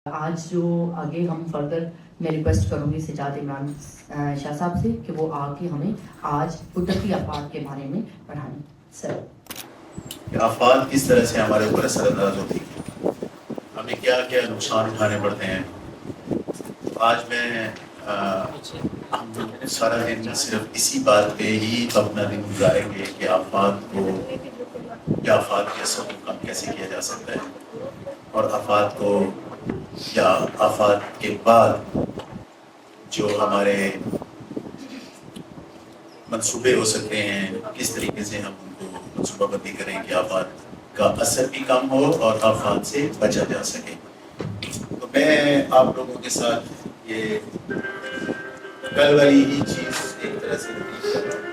آج جو آگے ہم فردر میں ریکویسٹ کروں گی سجاد عمران شاہ صاحب سے کہ وہ آ کے ہمیں آج قدرتی آفات کے بارے میں پڑھائیں. سر آفات کس طرح سے ہمارے اوپر اثر انداز ہوتی ہیں، ہمیں کیا کیا نقصان اٹھانے پڑتے ہیں. آج میں سارا دن صرف اسی بات پہ ہی اپنا دن گزاریں گے کہ آفات کو یا آفات کے اثر کو کم کیسے کیا جا سکتا ہے، اور آفات کو یا آفات کے بعد جو ہمارے منصوبے ہو سکتے ہیں کس طریقے سے ہم ان کو منصوبہ بندی کریں کہ آفات کا اثر بھی کم ہو اور آفات سے بچا جا سکے. تو میں آپ لوگوں کے ساتھ یہ کل والی ہی چیز ایک طرح سے ریپیٹ کر رہا ہوں.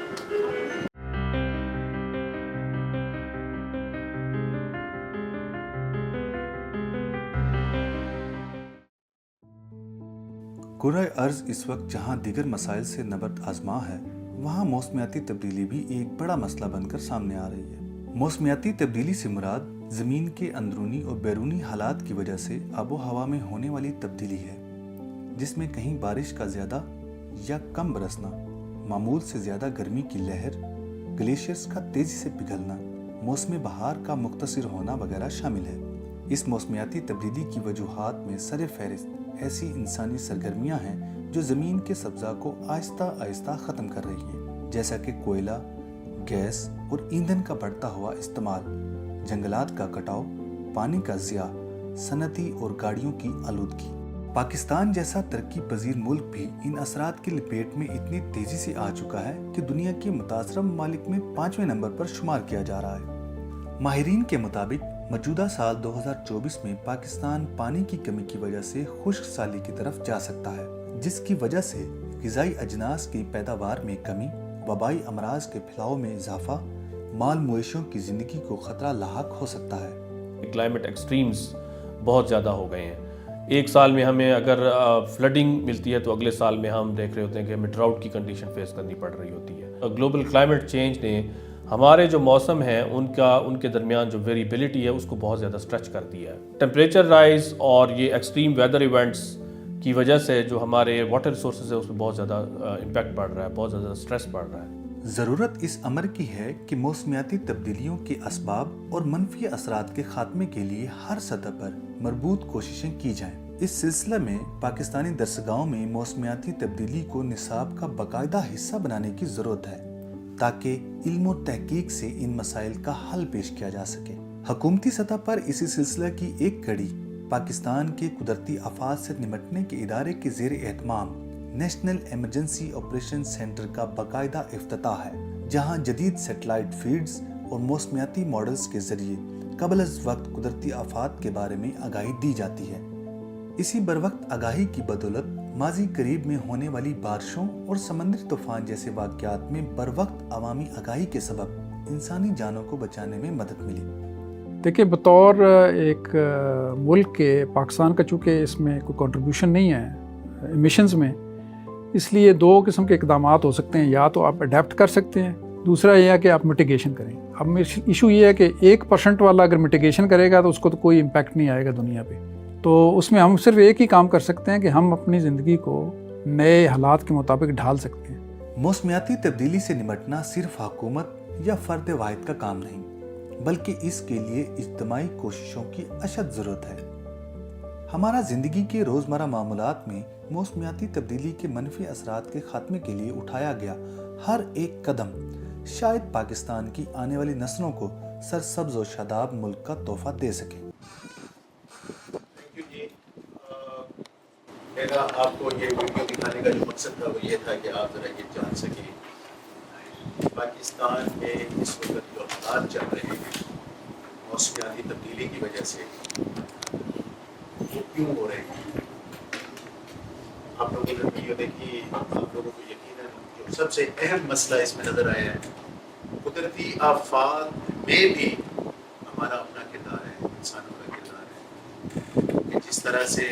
کرۂ ارض اس وقت جہاں دیگر مسائل سے نبرد آزما ہے، وہاں موسمیاتی تبدیلی بھی ایک بڑا مسئلہ بن کر سامنے آ رہی ہے. موسمیاتی تبدیلی سے مراد زمین کے اندرونی اور بیرونی حالات کی وجہ سے آب و ہوا میں ہونے والی تبدیلی ہے، جس میں کہیں بارش کا زیادہ یا کم برسنا، معمول سے زیادہ گرمی کی لہر، گلیشیئرز کا تیزی سے پگھلنا، موسم بہار کا مختصر ہونا وغیرہ شامل ہے. اس موسمیاتی تبدیلی کی وجوہات میں سر فہرست ایسی انسانی سرگرمیاں ہیں جو زمین کے سبزہ کو آہستہ آہستہ ختم کر رہی ہیں، جیسا کہ کوئلہ، گیس اور ایندھن کا بڑھتا ہوا استعمال، جنگلات کا کٹاؤ، پانی کا ضیاع، صنعتی اور گاڑیوں کی آلودگی. پاکستان جیسا ترقی پذیر ملک بھی ان اثرات کی لپیٹ میں اتنی تیزی سے آ چکا ہے کہ دنیا کے متاثرہ ممالک میں 5ویں نمبر پر شمار کیا جا رہا ہے. ماہرین کے مطابق موجودہ سال 2024 میں پاکستان پانی کی کمی کی وجہ سے خشک سالی کی طرف جا سکتا ہے، جس کی وجہ سے غذائی اجناس کی پیداوار میں کمی، وبائی امراض کے پھیلاؤ میں اضافہ، مال مویشیوں کی زندگی کو خطرہ لاحق ہو سکتا ہے. کلائمیٹ ایکسٹریمز بہت زیادہ ہو گئے ہیں. ایک سال میں ہمیں اگر فلڈنگ ملتی ہے تو اگلے سال میں ہم دیکھ رہے ہوتے ہیں کہ ہمیں ڈراؤٹ کی کنڈیشن فیس کرنی پڑ رہی ہوتی ہے. گلوبل کلائمیٹ چینج نے ہمارے جو موسم ہیں ان کے درمیان جو ویریبلٹی ہے اس کو بہت زیادہ اسٹریچ کر دیا ہے. ٹیمپریچر رائز اور یہ ایکسٹریم ویدر ایونٹس کی وجہ سے جو ہمارے واٹر ریسورسز ہے اس پہ بہت زیادہ امپیکٹ پڑ رہا ہے، بہت زیادہ اسٹریس پڑ رہا ہے. ضرورت اس امر کی ہے کہ موسمیاتی تبدیلیوں کے اسباب اور منفی اثرات کے خاتمے کے لیے ہر سطح پر مربوط کوششیں کی جائیں. اس سلسلہ میں پاکستانی درسگاہوں میں موسمیاتی تبدیلی کو نصاب کا باقاعدہ حصہ بنانے کی ضرورت ہے تاکہ علم و تحقیق سے ان مسائل کا حل پیش کیا جا سکے. حکومتی سطح پر اسی سلسلہ کی ایک کڑی پاکستان کے قدرتی آفات سے نمٹنے کے ادارے کے زیر اہتمام نیشنل ایمرجنسی آپریشن سینٹر کا باقاعدہ افتتاح ہے، جہاں جدید سیٹلائٹ فیڈز اور موسمیاتی ماڈلز کے ذریعے قبل از وقت قدرتی آفات کے بارے میں آگاہی دی جاتی ہے. اسی بروقت آگاہی کی بدولت ماضی قریب میں ہونے والی بارشوں اور سمندری طوفان جیسے واقعات میں بروقت عوامی آگاہی کے سبب انسانی جانوں کو بچانے میں مدد ملی. دیکھیں، بطور ایک ملک کے پاکستان کا چونکہ اس میں کوئی کنٹریبیوشن نہیں ہے ایمیشنز میں، اس لیے 2 قسم کے اقدامات ہو سکتے ہیں. یا تو آپ اڈیپٹ کر سکتے ہیں، دوسرا یہ ہے کہ آپ میٹیگیشن کریں. اب ایشو یہ ہے کہ 1% والا اگر میٹیگیشن کرے گا تو اس کو تو کوئی امپیکٹ نہیں آئے گا دنیا پہ. تو اس میں ہم صرف ایک ہی کام کر سکتے ہیں کہ ہم اپنی زندگی کو نئے حالات کے مطابق ڈھال سکتے ہیں. موسمیاتی تبدیلی سے نمٹنا صرف حکومت یا فرد واحد کا کام نہیں، بلکہ اس کے لیے اجتماعی کوششوں کی اشد ضرورت ہے. ہمارا زندگی کے روزمرہ معاملات میں موسمیاتی تبدیلی کے منفی اثرات کے خاتمے کے لیے اٹھایا گیا ہر ایک قدم شاید پاکستان کی آنے والی نسلوں کو سرسبز و شاداب ملک کا تحفہ دے سکے. میرا آپ کو یہ ویڈیو دکھانے کا جو مقصد تھا وہ یہ تھا کہ آپ ذرا یہ جان سکیں پاکستان میں اس وقت جو حالات چل رہے ہیں موسمیاتی تبدیلی کی وجہ سے وہ کیوں ہو رہے ہیں. آپ لوگوں نے ویڈیو دیکھی، آپ لوگوں کو یقیناً جو سب سے اہم مسئلہ اس میں نظر آیا ہے قدرتی آفات میں بھی ہمارا اپنا کردار ہے، انسانوں کا کردار ہے. کہ جس طرح سے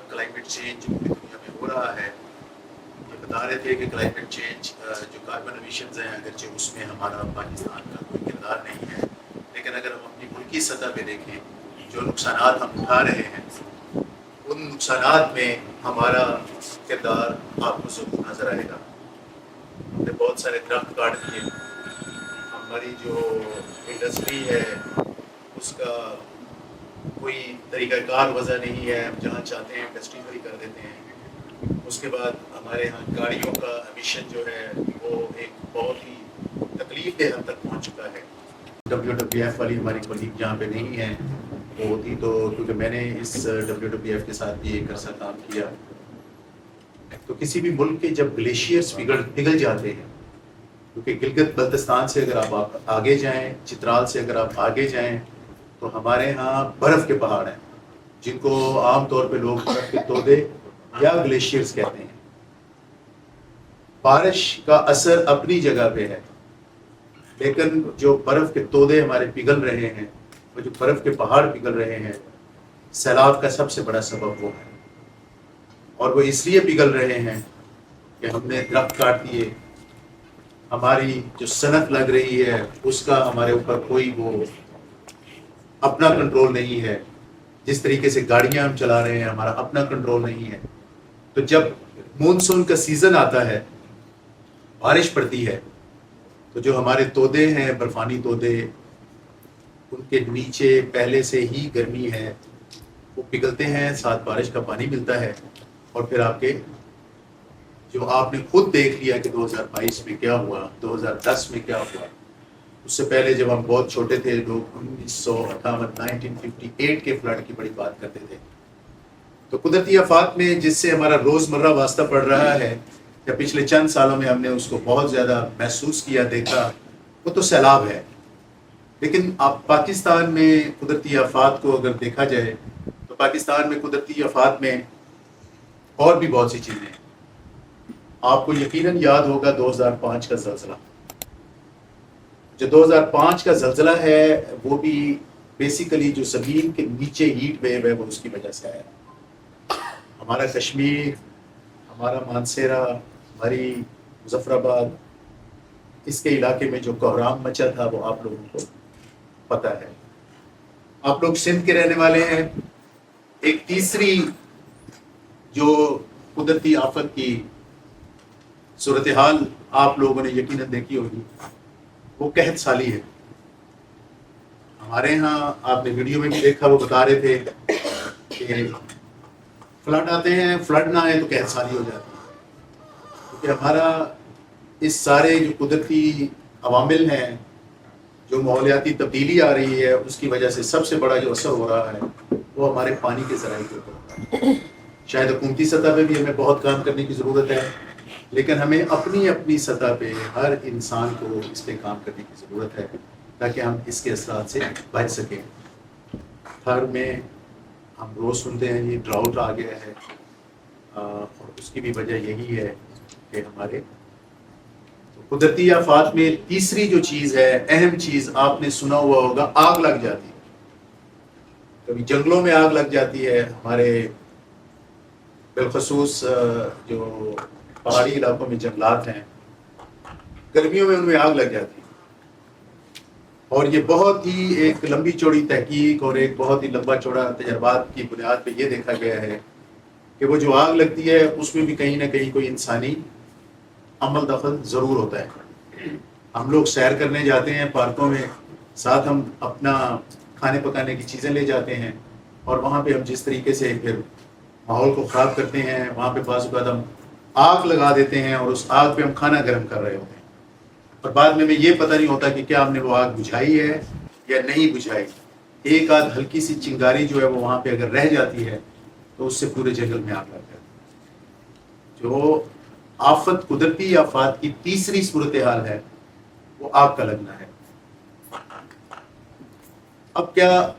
کلائمیٹ چینج پوری دنیا میں ہو رہا ہے، یہ بتا رہے تھے کہ کلائمیٹ چینج جو کاربن ایمیشنز ہیں اگرچہ اس میں ہمارا پاکستان کا کوئی کردار نہیں ہے، لیکن اگر ہم اپنی ملکی سطح پہ دیکھیں جو نقصانات ہم اٹھا رہے ہیں ان نقصانات میں ہمارا کردار آپ کو ضرور نظر آئے گا. ہم نے بہت سارے درخت کاٹ دیے. ہماری جو انڈسٹری ہے اس کا کوئی طریقہ کار وضع نہیں ہے. ہم جہاں چاہتے ہیں انڈسٹری کھڑی کر دیتے ہیں. اس کے بعد ہمارے ہاں گاڑیوں کا ایمیشن جو ہے وہ ایک بہت ہی تکلیف دہ حد تک پہنچ چکا ہے. WWF والی ہماری کولیگ جہاں پہ نہیں ہے وہ ہوتی تو, کیونکہ میں نے اس WWF کے ساتھ بھی ایک عرصہ کام کیا, تو کسی بھی ملک کے جب گلیشیئرز پگھل جاتے ہیں, کیونکہ گلگت بلتستان سے اگر آپ آگے جائیں, چترال سے اگر آپ آگے جائیں تو ہمارے ہاں برف کے پہاڑ ہیں جن کو عام طور پہ لوگ برف کے تودے یا گلیشیئرز کہتے ہیں. بارش کا اثر اپنی جگہ پہ ہے, لیکن جو برف کے تودے ہمارے پگھل رہے ہیں, وہ جو برف کے پہاڑ پگھل رہے ہیں, سیلاب کا سب سے بڑا سبب وہ ہے. اور وہ اس لیے پگھل رہے ہیں کہ ہم نے درخت کاٹ دیے. ہماری جو صنعت لگ رہی ہے اس کا ہمارے اوپر کوئی وہ اپنا کنٹرول نہیں ہے. جس طریقے سے گاڑیاں ہم چلا رہے ہیں ہمارا اپنا کنٹرول نہیں ہے. تو جب مونسون کا سیزن آتا ہے, بارش پڑتی ہے, تو جو ہمارے تودے ہیں, برفانی تودے, ان کے نیچے پہلے سے ہی گرمی ہے, وہ پگھلتے ہیں, ساتھ بارش کا پانی ملتا ہے. اور پھر آپ کے جو آپ نے خود دیکھ لیا کہ 2022 میں کیا ہوا, 2010 میں کیا ہوا. اس سے پہلے جب ہم بہت چھوٹے تھے, لوگ 1958 کے فلڈ کی بڑی بات کرتے تھے. تو قدرتی آفات میں جس سے ہمارا روزمرہ واسطہ پڑ رہا ہے, یا پچھلے چند سالوں میں ہم نے اس کو بہت زیادہ محسوس کیا, دیکھا, وہ تو سیلاب ہے. لیکن آپ پاکستان میں قدرتی آفات کو اگر دیکھا جائے تو پاکستان میں قدرتی آفات میں اور بھی بہت سی چیزیں ہیں. آپ کو یقیناً یاد ہوگا 2005 کا زلزلہ. جو 2005 کا زلزلہ ہے وہ بھی بیسیکلی جو زمین کے نیچے ہیٹ ویو ہے وہ اس کی وجہ سے آیا. ہمارا کشمیر, ہمارا مانسیرا, ہماری مظفر آباد, اس کے علاقے میں جو کوہرام مچا تھا وہ آپ لوگوں کو پتہ ہے. آپ لوگ سندھ کے رہنے والے ہیں. ایک تیسری جو قدرتی آفت کی صورتحال آپ لوگوں نے یقیناً دیکھی ہوگی, وہ قحط سالی ہے. ہمارے ہاں آپ نے ویڈیو میں بھی دیکھا, وہ بتا رہے تھے کہ فلڈ آتے ہیں, فلڈ نہ آئے تو قحط سالی ہو جاتی ہے. کیونکہ ہمارا اس سارے جو قدرتی عوامل ہیں, جو ماحولیاتی تبدیلی آ رہی ہے, اس کی وجہ سے سب سے بڑا جو اثر ہو رہا ہے وہ ہمارے پانی کے ذرائع کے اوپر ہے. شاید حکومتی سطح پہ بھی ہمیں بہت کام کرنے کی ضرورت ہے, لیکن ہمیں اپنی اپنی سطح پہ ہر انسان کو اس پہ کام کرنے کی ضرورت ہے تاکہ ہم اس کے اثرات سے بچ سکیں. تھر میں ہم روز سنتے ہیں یہ ڈراؤٹ آ گیا ہے, اور اس کی بھی وجہ یہی ہے کہ ہمارے قدرتی آفات میں تیسری جو چیز ہے, اہم چیز, آپ نے سنا ہوا ہوگا, آگ لگ جاتی ہے. کبھی جنگلوں میں آگ لگ جاتی ہے, ہمارے بالخصوص جو پہاڑی علاقوں میں جنگلات ہیں, گرمیوں میں ان میں آگ لگ جاتی ہے. اور یہ بہت ہی ایک لمبی چوڑی تحقیق اور ایک بہت ہی لمبا چوڑا تجربات کی بنیاد پہ یہ دیکھا گیا ہے کہ وہ جو آگ لگتی ہے اس میں بھی کہیں نہ کہیں کوئی انسانی عمل دخل ضرور ہوتا ہے. ہم لوگ سیر کرنے جاتے ہیں پارکوں میں, ساتھ ہم اپنا کھانے پکانے کی چیزیں لے جاتے ہیں, اور وہاں پہ ہم جس طریقے سے پھر ماحول کو خراب کرتے ہیں, وہاں پہ بعض اوقات ہم آگ لگا دیتے ہیں اور اس آگ پہ ہم کھانا گرم کر رہے ہوتے ہیں, اور بعد میں ہمیں یہ پتہ نہیں ہوتا کہ کیا ہم نے وہ آگ بجھائی ہے یا نہیں بجھائی. ایک آدھ ہلکی سی چنگاری جو ہے وہ وہاں پہ اگر رہ جاتی ہے تو اس سے پورے جنگل میں آگ لگ جاتی ہے. جو آفت, قدرتی آفات کی تیسری صورتحال ہے وہ آگ کا لگنا ہے. اب کیا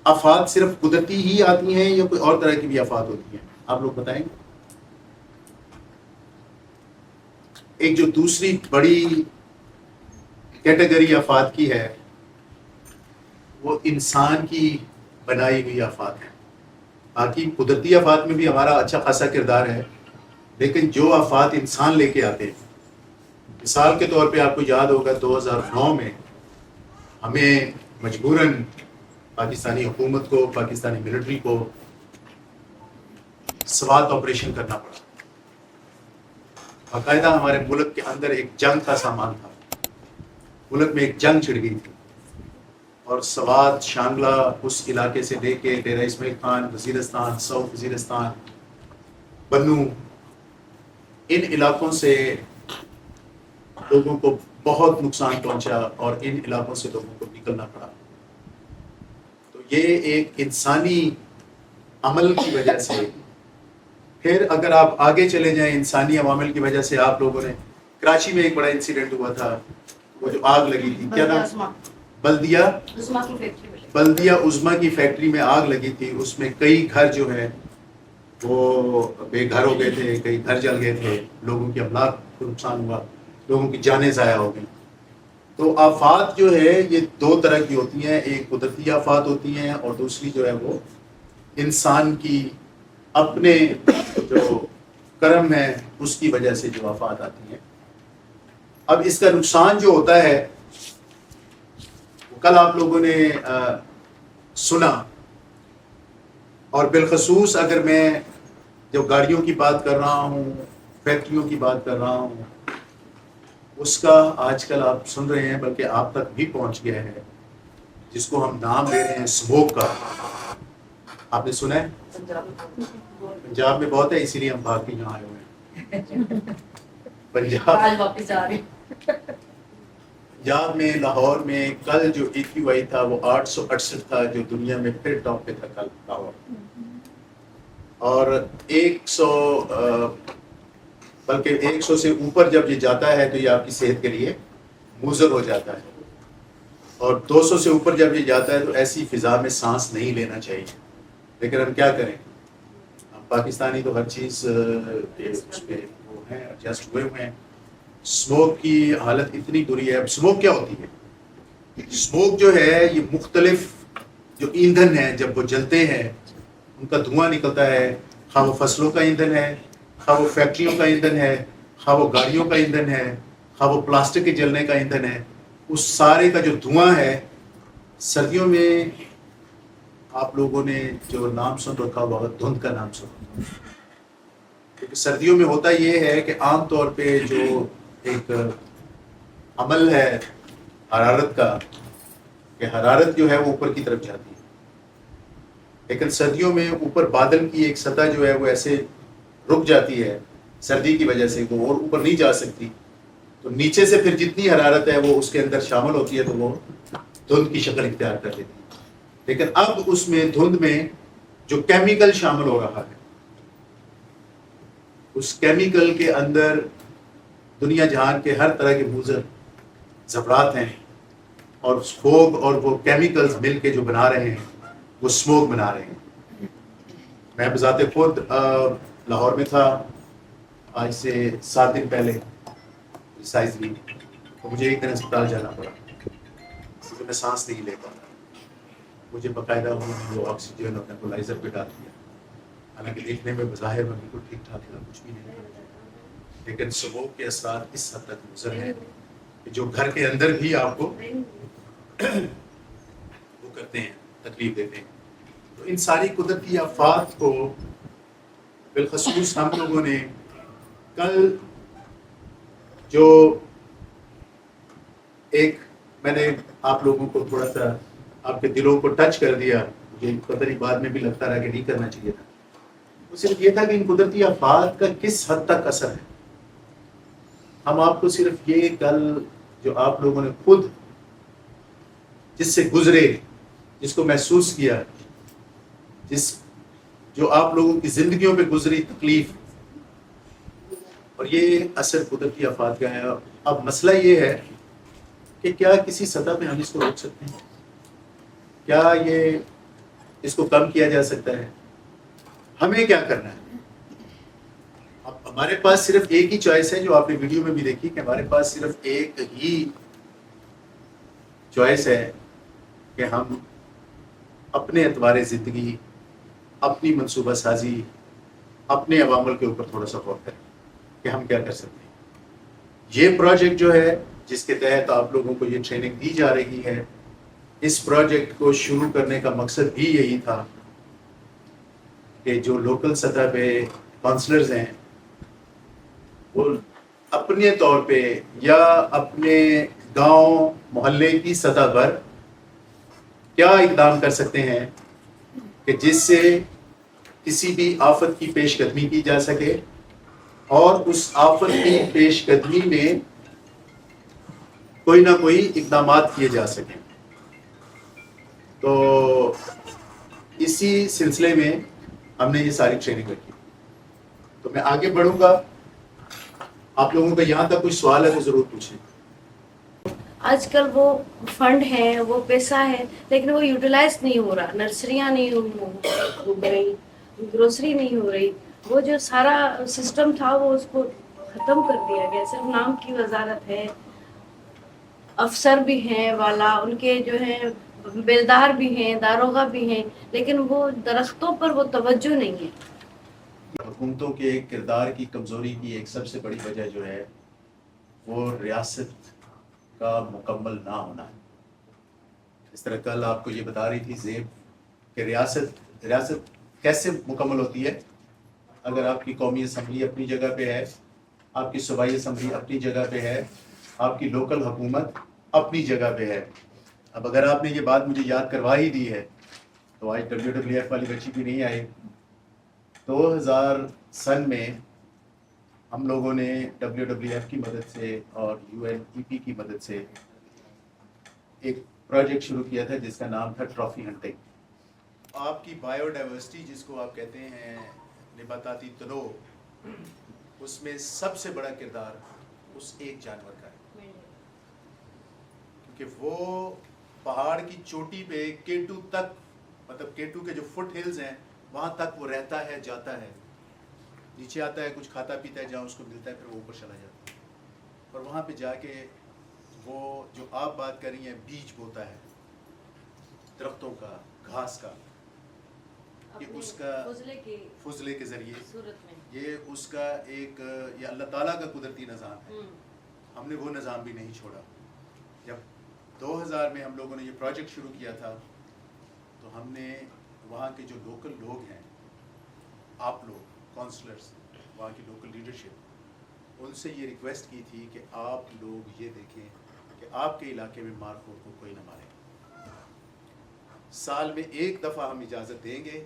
آفات صرف قدرتی ہی آتی ہیں یا کوئی اور طرح کی بھی آفات ہوتی ہیں, آپ لوگ بتائیں. ایک جو دوسری بڑی کیٹیگری آفات کی ہے وہ انسان کی بنائی ہوئی آفات ہیں. باقی قدرتی آفات میں بھی ہمارا اچھا خاصا کردار ہے, لیکن جو آفات انسان لے کے آتے ہیں, مثال کے طور پہ آپ کو یاد ہوگا 2009 میں ہمیں مجبوراً پاکستانی حکومت کو, پاکستانی ملٹری کو سوات آپریشن کرنا پڑا. باقاعدہ ہمارے ملک کے اندر ایک جنگ کا سامان تھا, ملک میں ایک جنگ چھڑ گئی تھی, اور سوات, شانگلہ, اس علاقے سے لے کے ڈیرہ اسماعیل خان, وزیرستان, ساؤتھ وزیرستان, بنو, ان علاقوں سے لوگوں کو بہت نقصان پہنچا اور ان علاقوں سے لوگوں کو نکلنا پڑا. تو یہ ایک انسانی عمل کی وجہ سے, پھر اگر آپ آگے چلے جائیں انسانی عوامل کی وجہ سے, آپ لوگوں نے کراچی میں ایک بڑا انسیڈنٹ ہوا تھا, وہ جو آگ لگی تھی, کیا نام, بلدیہ عظمیٰ کی فیکٹری میں آگ لگی تھی. اس میں کئی گھر جو ہے وہ بے گھر ہو گئے تھے, کئی گھر جل گئے تھے, لوگوں کی املاک کو نقصان ہوا, لوگوں کی جانیں ضائع ہو گئی. تو آفات جو ہے یہ دو طرح کی ہوتی ہیں, ایک قدرتی آفات ہوتی ہیں اور دوسری جو ہے وہ انسان کی اپنے جو کرم ہے اس کی وجہ سے جو آفات آتی ہیں. اب اس کا نقصان جو ہوتا ہے کل آپ لوگوں نے سنا, اور بالخصوص اگر میں جو گاڑیوں کی بات کر رہا ہوں, فیکٹریوں کی بات کر رہا ہوں, اس کا آج کل آپ سن رہے ہیں, بلکہ آپ تک بھی پہنچ گیا ہے, جس کو ہم نام دے رہے ہیں اسموک کا. آپ نے سنا ہے؟ پنجاب میں بہت ہے, اسی لیے ہم بھاگ کے یہاں آئے ہوئے ہیں. پنجاب میں, لاہور میں کل جو AQI تھا وہ 868 تھا, جو دنیا میں پھر ٹاپ پہ تھا کل لاہور. اور 100 بلکہ 100 سے اوپر جب یہ جاتا ہے تو یہ آپ کی صحت کے لیے مضر ہو جاتا ہے, اور 200 سے اوپر جب یہ جاتا ہے تو ایسی فضا میں سانس نہیں لینا چاہیے. لیکن ہم کیا کریں, ہم پاکستانی تو ہر چیز اس پہ وہ ہیں, ایڈجسٹ ہوئے ہوئے ہیں. اسموک کی حالت اتنی بری ہے. اب اسموک کیا ہوتی ہے؟ اسموک جو ہے یہ مختلف جو ایندھن ہیں جب وہ جلتے ہیں ان کا دھواں نکلتا ہے, خواہ وہ فصلوں کا ایندھن ہے, خواہ وہ فیکٹریوں کا ایندھن ہے, خواہ وہ گاڑیوں کا ایندھن ہے, خواہ وہ پلاسٹک کے جلنے کا ایندھن ہے. اس سارے کا جو دھواں ہے, سردیوں میں آپ لوگوں نے جو نام سن رکھا ہوا دھند کا نام سن رکھا, کیونکہ سردیوں میں ہوتا یہ ہے کہ عام طور پہ جو ایک عمل ہے حرارت کا, کہ حرارت جو ہے وہ اوپر کی طرف جاتی ہے, لیکن سردیوں میں اوپر بادل کی ایک سطح جو ہے وہ ایسے رک جاتی ہے سردی کی وجہ سے, وہ اور اوپر نہیں جا سکتی. تو نیچے سے پھر جتنی حرارت ہے وہ اس کے اندر شامل ہوتی ہے تو وہ دھند کی شکل اختیار کر لیتی ہے. لیکن اب اس میں دھند میں جو کیمیکل شامل ہو رہا ہے, اس کیمیکل کے اندر دنیا جہان کے ہر طرح کے مضر زبرات ہیں, اور اسموک اور وہ کیمیکلز مل کے جو بنا رہے ہیں وہ اسموک بنا رہے ہیں. میں بذات خود لاہور میں تھا آج سے 7 دن پہلے, سائز لی, تو مجھے ایک دن اسپتال جانا پڑا کیونکہ میں سانس نہیں لے پاتا. مجھے باقاعدہ وہ آکسیجن اور نیبولائزر پہ ڈال دیا, حالانکہ دیکھنے میں بظاہر میں بالکل ٹھیک ٹھاک تھا, کچھ بھی نہیں, لیکن اسموک کے اثرات اس حد تک مضر ہیں کہ جو گھر کے اندر بھی آپ کو وہ کرتے ہیں, تکلیف دیتے ہیں. تو ان ساری قدرتی آفات کو بالخصوص ہم لوگوں نے کل جو ایک میں نے آپ لوگوں کو تھوڑا سا آپ کے دلوں کو ٹچ کر دیا, مجھے پتہ نہیں بعد میں بھی لگتا رہا کہ نہیں کرنا چاہیے تھا, وہ صرف یہ تھا کہ ان قدرتی آفات کا کس حد تک اثر ہے. ہم آپ کو صرف یہ کل جو آپ لوگوں نے خود جس سے گزرے, جس کو محسوس کیا, جو آپ لوگوں کی زندگیوں پہ گزری تکلیف, اور یہ اثر قدرتی آفات کا ہے. اب مسئلہ یہ ہے کہ کیا کسی سطح پہ ہم اس کو روک سکتے ہیں, کیا یہ اس کو کم کیا جا سکتا ہے, ہمیں کیا کرنا ہے. اب ہمارے پاس صرف ایک ہی چوائس ہے, جو آپ نے ویڈیو میں بھی دیکھی کہ ہمارے پاس صرف ایک ہی چوائس ہے کہ ہم اپنے اعتبار زندگی, اپنی منصوبہ سازی, اپنے عوامل کے اوپر تھوڑا سا غور کریں کہ ہم کیا کر سکتے ہیں. یہ پروجیکٹ جو ہے جس کے تحت آپ لوگوں کو یہ ٹریننگ دی جا رہی ہے, اس پروجیکٹ کو شروع کرنے کا مقصد بھی یہی تھا کہ جو لوکل سطح پہ کونسلرز ہیں وہ اپنے طور پہ یا اپنے گاؤں محلے کی سطح پر کیا اقدام کر سکتے ہیں کہ جس سے کسی بھی آفت کی پیش قدمی کی جا سکے اور اس آفت کی پیش قدمی میں کوئی نہ کوئی اقدامات کیے جا سکیں. تو اسی سلسلے میں ہم نے یہ ساری ٹریننگ رکھی. تو میں آگے بڑھوں گا. آپ لوگوں کا یہاں تک کوئی سوال ہے تو ضرور پوچھیں. آج کل وہ فنڈ ہے, وہ پیسہ ہے, لیکن وہ یوٹیلائز نہیں ہو رہا. نرسریاں نہیں ہو رہی, گروسری نہیں ہو رہی. وہ جو سارا سسٹم تھا وہ اس کو ختم کر دیا گیا. صرف نام کی وزارت ہے, افسر بھی ہیں والا, ان کے جو ہیں بیلدار بھی ہیں, داروغہ بھی ہیں, لیکن وہ درختوں پر وہ توجہ نہیں ہے. حکومتوں کے کردار کی کمزوری کی ایک سب سے بڑی وجہ جو ہے وہ ریاست کا مکمل نہ ہونا ہے. اس طرح کل آپ کو یہ بتا رہی تھی زیب کہ ریاست کیسے مکمل ہوتی ہے اگر آپ کی قومی اسمبلی اپنی جگہ پہ ہے, آپ کی صوبائی اسمبلی اپنی جگہ پہ ہے, آپ کی لوکل حکومت اپنی جگہ پہ ہے. اب اگر آپ نے یہ بات مجھے یاد کروا ہی دی ہے تو آج WWF والی بچی بھی نہیں آئی. 2000 سن میں ہم لوگوں نے WWF کی مدد سے اور UNEP کی مدد سے ایک پروجیکٹ شروع کیا تھا جس کا نام تھا ٹرافی ہنٹنگ. آپ کی بایو ڈائیورسٹی جس کو آپ کہتے ہیں نباتاتی تنوع, اس میں سب سے بڑا کردار اس ایک جانور کا ہے, کیونکہ وہ پہاڑ کی چوٹی پہ K2 تک, مطلب K2 کے جو فٹ ہلز ہیں وہاں تک وہ رہتا ہے, جاتا ہے, نیچے آتا ہے, کچھ کھاتا پیتا ہے, جہاں اس کو ملتا ہے پھر وہ اوپر چلا جاتا ہے. اور وہاں پہ جا کے وہ جو آپ بات کر رہی ہیں بیج بوتا ہے درختوں کا, گھاس کا, یہ اس کا فضلے کے ذریعے, یہ اس کا ایک یہ اللہ تعالیٰ کا قدرتی نظام ہے. ہم نے وہ نظام بھی نہیں چھوڑا. جب 2000 میں ہم لوگوں نے یہ پروجیکٹ شروع کیا تھا تو ہم نے وہاں کے جو لوکل لوگ ہیں, آپ لوگ کونسلرز, وہاں کی لوکل لیڈرشپ, ان سے یہ ریکویسٹ کی تھی کہ آپ لوگ یہ دیکھیں کہ آپ کے علاقے میں مارخور کو کوئی نہ مارے. سال میں ایک دفعہ ہم اجازت دیں گے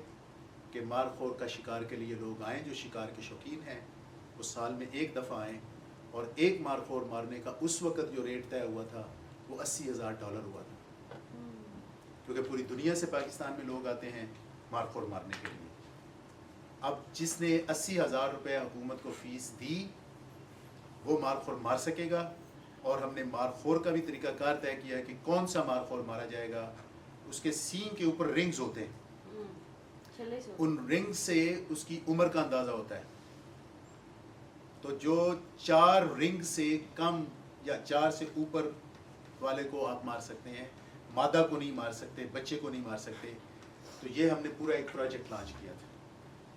کہ مارخور کا شکار کے لیے لوگ آئیں جو شکار کے شوقین ہیں, وہ سال میں ایک دفعہ آئیں. اور ایک مارخور مارنے کا اس وقت جو ریٹ طے ہوا تھا وہ $80,000 ہوا تھا, کیونکہ پوری دنیا سے پاکستان میں لوگ آتے ہیں مارخور مارنے کے لیے. اب جس نے $80,000 حکومت کو فیس دی وہ مارخور مار سکے گا. اور ہم نے مارخور کا بھی طریقہ کار طے کیا کہ کون سا مارخور مارا جائے گا. اس کے سینگ کے اوپر رنگز ہوتے ہیں, ان رنگ سے اس کی عمر کا اندازہ ہوتا ہے. تو جو 4 رنگ سے کم یا 4 سے اوپر والے کو آپ مار سکتے ہیں, مادہ کو نہیں مار سکتے, بچے کو نہیں مار سکتے. تو یہ ہم نے پورا ایک پروجیکٹ لانچ کیا تھا,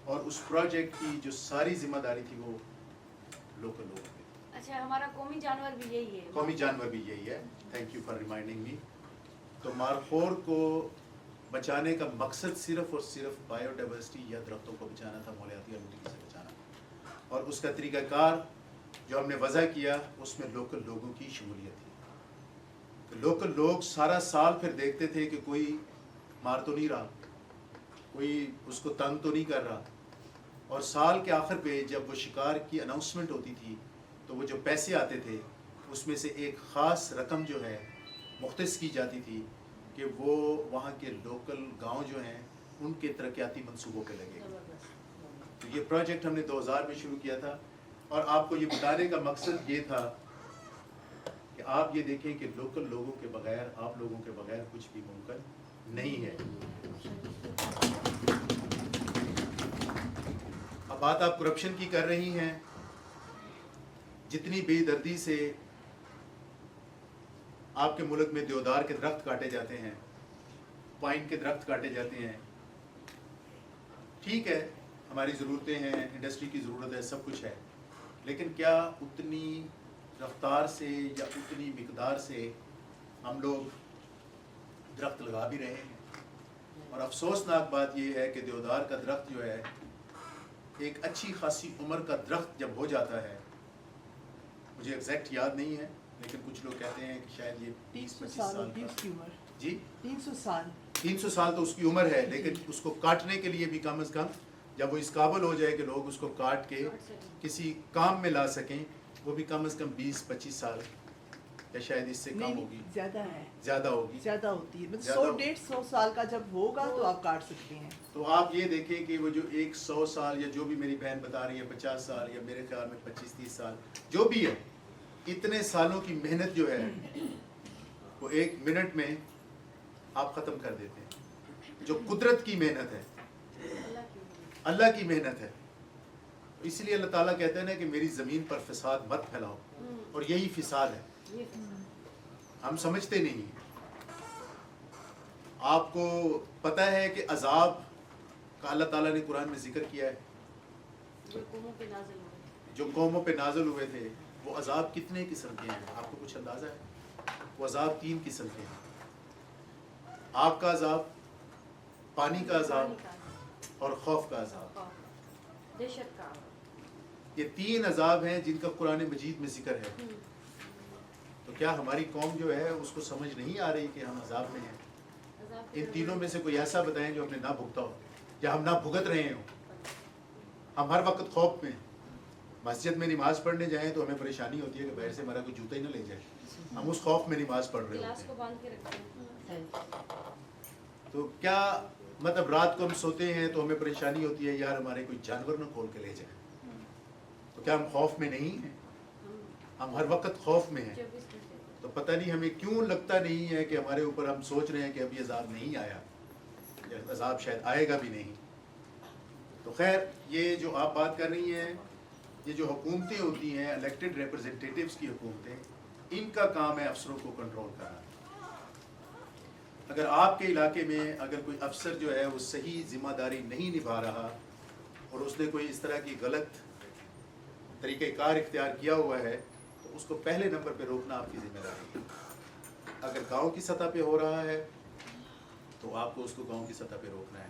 اور اس پروجیکٹ کی جو ساری ذمہ داری تھی وہ لوکل لوگوں کی. اچھا, ہمارا قومی جانور بھی یہی ہے. قومی جانور بھی یہی ہے. Thank you for reminding me. تو مارخور کو بچانے کا مقصد صرف اور صرف بایو ڈائیورسٹی یا درختوں کو بچانا تھا, ماحولیاتی آلودگی سے بچانا. اور اس کا طریقہ کار جو ہم نے وضع کیا اس میں لوکل لوگوں کی شمولیت تھی. تو لوکل لوگ سارا سال پھر دیکھتے تھے کہ کوئی مار تو نہیں رہا, کوئی اس کو تنگ تو نہیں کر رہا. اور سال کے آخر پہ جب وہ شکار کی اناؤنسمنٹ ہوتی تھی تو وہ جو پیسے آتے تھے اس میں سے ایک خاص رقم جو ہے مختص کی جاتی تھی کہ وہ وہاں کے لوکل گاؤں جو ہیں ان کے ترقیاتی منصوبوں پہ لگے. تو یہ پروجیکٹ ہم نے 2000 میں شروع کیا تھا. اور آپ کو یہ بتانے کا مقصد یہ تھا کہ آپ یہ دیکھیں کہ لوکل لوگوں کے بغیر, آپ لوگوں کے بغیر کچھ بھی ممکن نہیں ہے. اب بات آپ کرپشن کی کر رہی ہیں. جتنی بے دردی سے آپ کے ملک میں دیودار کے درخت کاٹے جاتے ہیں, پائن کے درخت کاٹے جاتے ہیں, ٹھیک ہے ہماری ضرورتیں ہیں, انڈسٹری کی ضرورت ہے, سب کچھ ہے, لیکن کیا اتنی رفتار سے یا اتنی مقدار سے ہم لوگ درخت لگا بھی رہے ہیں؟ اور افسوسناک بات یہ ہے کہ دیودار کا درخت جو ہے ایک اچھی خاصی عمر کا درخت جب ہو جاتا ہے، مجھے ایگزیکٹ یاد نہیں ہے لیکن کچھ لوگ کہتے ہیں کہ شاید یہ 20-25 سال کی اس کی عمر، جی 300 سال 300 سال تو اس کی عمر ہے، لیکن اس کو کاٹنے کے لیے بھی کم از کم جب وہ اس قابل ہو جائے کہ لوگ اس کو کاٹ کے کسی کام میں لا سکیں، وہ بھی کم از کم 20-25 سال یا شاید اس سے کم ہوگی، نہیں زیادہ ہے، زیادہ ہوگی. زیادہ ہوتی ہے، زیادہ 100-150 سال کا جب ہوگا تو آپ کاٹ سکتے ہیں. تو آپ یہ دیکھیں کہ وہ جو 100 سال یا جو بھی میری بہن بتا رہی ہے 50 سال یا میرے خیال میں 25-30 سال جو بھی ہے، اتنے سالوں کی محنت جو ہے وہ 1 منٹ میں آپ ختم کر دیتے ہیں. جو قدرت کی محنت ہے، اللہ کی محنت ہے. اس لیے اللہ تعالیٰ کہتے ہیں نا کہ میری زمین پر فساد مت پھیلاؤ، اور یہی فساد ہے. ہم سمجھتے نہیں ہیں. آپ کو پتہ ہے کہ عذاب کا اللہ تعالیٰ نے قرآن میں ذکر کیا ہے، جو قوموں پہ نازل ہوئے تھے وہ عذاب کتنے قسم کے ہیں؟ آپ کو کچھ اندازہ ہے؟ وہ عذاب 3 قسم کے ہیں: آگ کا عذاب، پانی کا عذاب اور خوف کا عذاب. یہ 3 عذاب ہیں جن کا قرآن مجید میں ذکر ہے. تو کیا ہماری قوم جو ہے اس کو سمجھ نہیں آ رہی کہ ہم عذاب میں ہیں؟ ان تینوں میں سے کوئی ایسا بتائیں جو ہم نے نہ بھگتا ہو یا ہم نہ بھگت رہے ہوں. ہم ہر وقت خوف میں، مسجد میں نماز پڑھنے جائیں تو ہمیں پریشانی ہوتی ہے کہ باہر سے ہمارا کوئی جوتا ہی نہ لے جائے. ہم اس خوف میں نماز پڑھ رہے ہوتے ہیں. تو کیا مطلب رات کو ہم سوتے ہیں تو ہمیں پریشانی ہوتی ہے یار ہمارے کوئی جانور نہ کھول کے لے جائے. تو کیا ہم خوف میں نہیں ہیں؟ ہم ہر وقت خوف میں ہیں. تو پتہ نہیں ہمیں کیوں لگتا نہیں ہے کہ ہمارے اوپر ہم سوچ رہے ہیں کہ ابھی عذاب نہیں آیا، یا عذاب شاید آئے گا بھی نہیں. تو خیر، یہ جو آپ بات کر رہی ہیں، یہ جو حکومتیں ہوتی ہیں، الیکٹڈ ریپرزنٹیٹیوز کی حکومتیں، ان کا کام ہے افسروں کو کنٹرول کرنا. اگر آپ کے علاقے میں اگر کوئی افسر جو ہے وہ صحیح ذمہ داری نہیں نبھا رہا اور اس نے کوئی اس طرح کی غلط طریقہ کار اختیار کیا ہوا ہے تو اس کو پہلے نمبر پہ روکنا آپ کی ذمہ داری ہے. اگر گاؤں کی سطح پہ ہو رہا ہے تو آپ کو اس کو گاؤں کی سطح پہ روکنا ہے.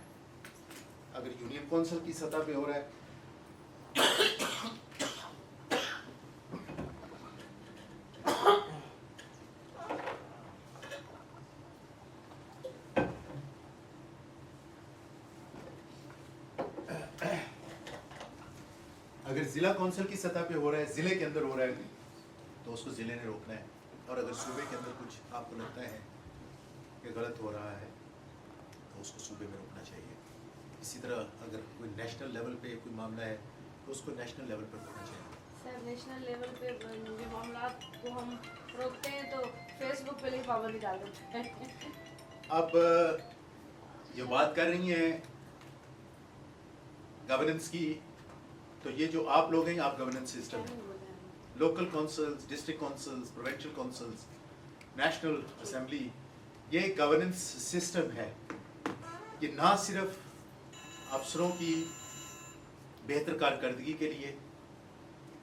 اگر یونین کونسل کی سطح پہ ہو رہا ہے اگر ضلع کونسل کی سطح پہ ہو رہا ہے، ضلع کے اندر ہو رہا ہے تو اس کو ضلع نے روکنا ہے. اور اگر صوبے کے اندر کچھ آپ کو لگتا ہے کہ غلط ہو رہا ہے تو اس کو صوبے میں روکنا چاہیے. اسی طرح اگر کوئی نیشنل لیول پہ کوئی معاملہ ہے تو اس کو نیشنل لیول پر روکنا چاہیے. سر نیشنل لیول پہ جو معاملات کو ہم روکتے ہیں تو فیس بک پہ بھی پابندی ڈال دیتے ہیں. اب یہ بات کر رہی ہیں گورننس کی، تو یہ جو آپ لوگ ہیں آپ گورننس سسٹم ہے. Local councils, district councils, provincial councils, national assembly, یہ گورننس سسٹم ہے. یہ نہ صرف افسروں کی بہتر کارکردگی کے لیے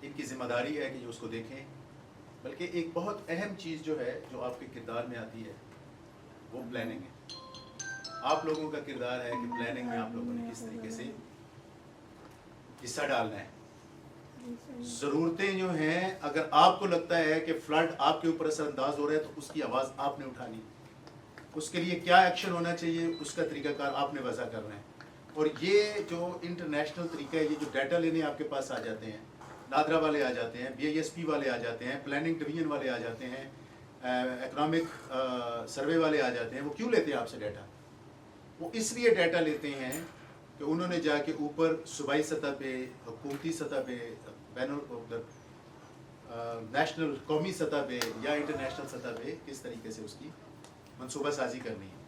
ان کی ذمہ داری ہے کہ جو اس کو دیکھیں، بلکہ ایک بہت اہم چیز جو ہے جو آپ کے کردار میں آتی ہے وہ پلاننگ ہے. آپ لوگوں کا کردار ہے کہ پلاننگ میں آپ لوگوں نے کس طریقے سے حصہ ڈالنا ہے. ضرورتیں جو ہیں، اگر آپ کو لگتا ہے کہ فلڈ آپ کے اوپر اثر انداز ہو رہا ہے تو اس کی آواز آپ نے اٹھانی. اس کے لیے کیا ایکشن ہونا چاہیے اس کا طریقہ کار آپ نے وضع کرنا ہے. اور یہ جو انٹرنیشنل طریقہ ہے، یہ جو ڈیٹا لینے آپ کے پاس آ جاتے ہیں، نادرا والے آ جاتے ہیں، BISP والے آ جاتے ہیں، پلاننگ ڈویژن والے آ جاتے ہیں، اکنامک سروے والے آ جاتے ہیں، وہ کیوں لیتے ہیں آپ سے ڈیٹا؟ وہ اس لیے ڈیٹا لیتے ہیں کہ انہوں نے جا کے اوپر صوبائی سطح پہ، حکومتی سطح پہ، نیشنل قومی سطح پہ یا انٹرنیشنل سطح پہ کس طریقے سے اس کی منصوبہ سازی کرنی ہے.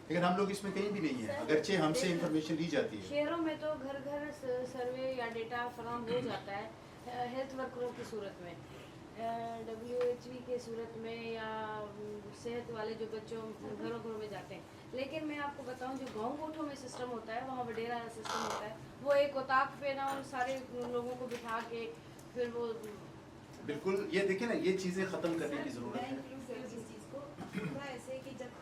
لیکن ہم لوگ اس میں کہیں بھی نہیں ہیں، اگرچہ ہم سے انفارمیشن لی جاتی ہے. شہروں میں تو گھر گھر سروے یا ڈیٹا فراہم ہو جاتا ہے ہیلتھ ورکروں کی صورت میں، WHV کے صورت میں، یا صحت والے جو بچوں گھروں گھروں میں جاتے ہیں. لیکن میں آپ کو بتاؤں جو گاؤں گوٹھوں میں سسٹم ہوتا ہے، وہاں وڈیرا سسٹم ہوتا ہے، وہ ایک اتاق پہ نا ان سارے لوگوں کو بٹھا کے پھر وہ بالکل. یہ دیکھیں نا، یہ چیزیں ختم کرنے کی ضرورت ہے. ایسے کہ جب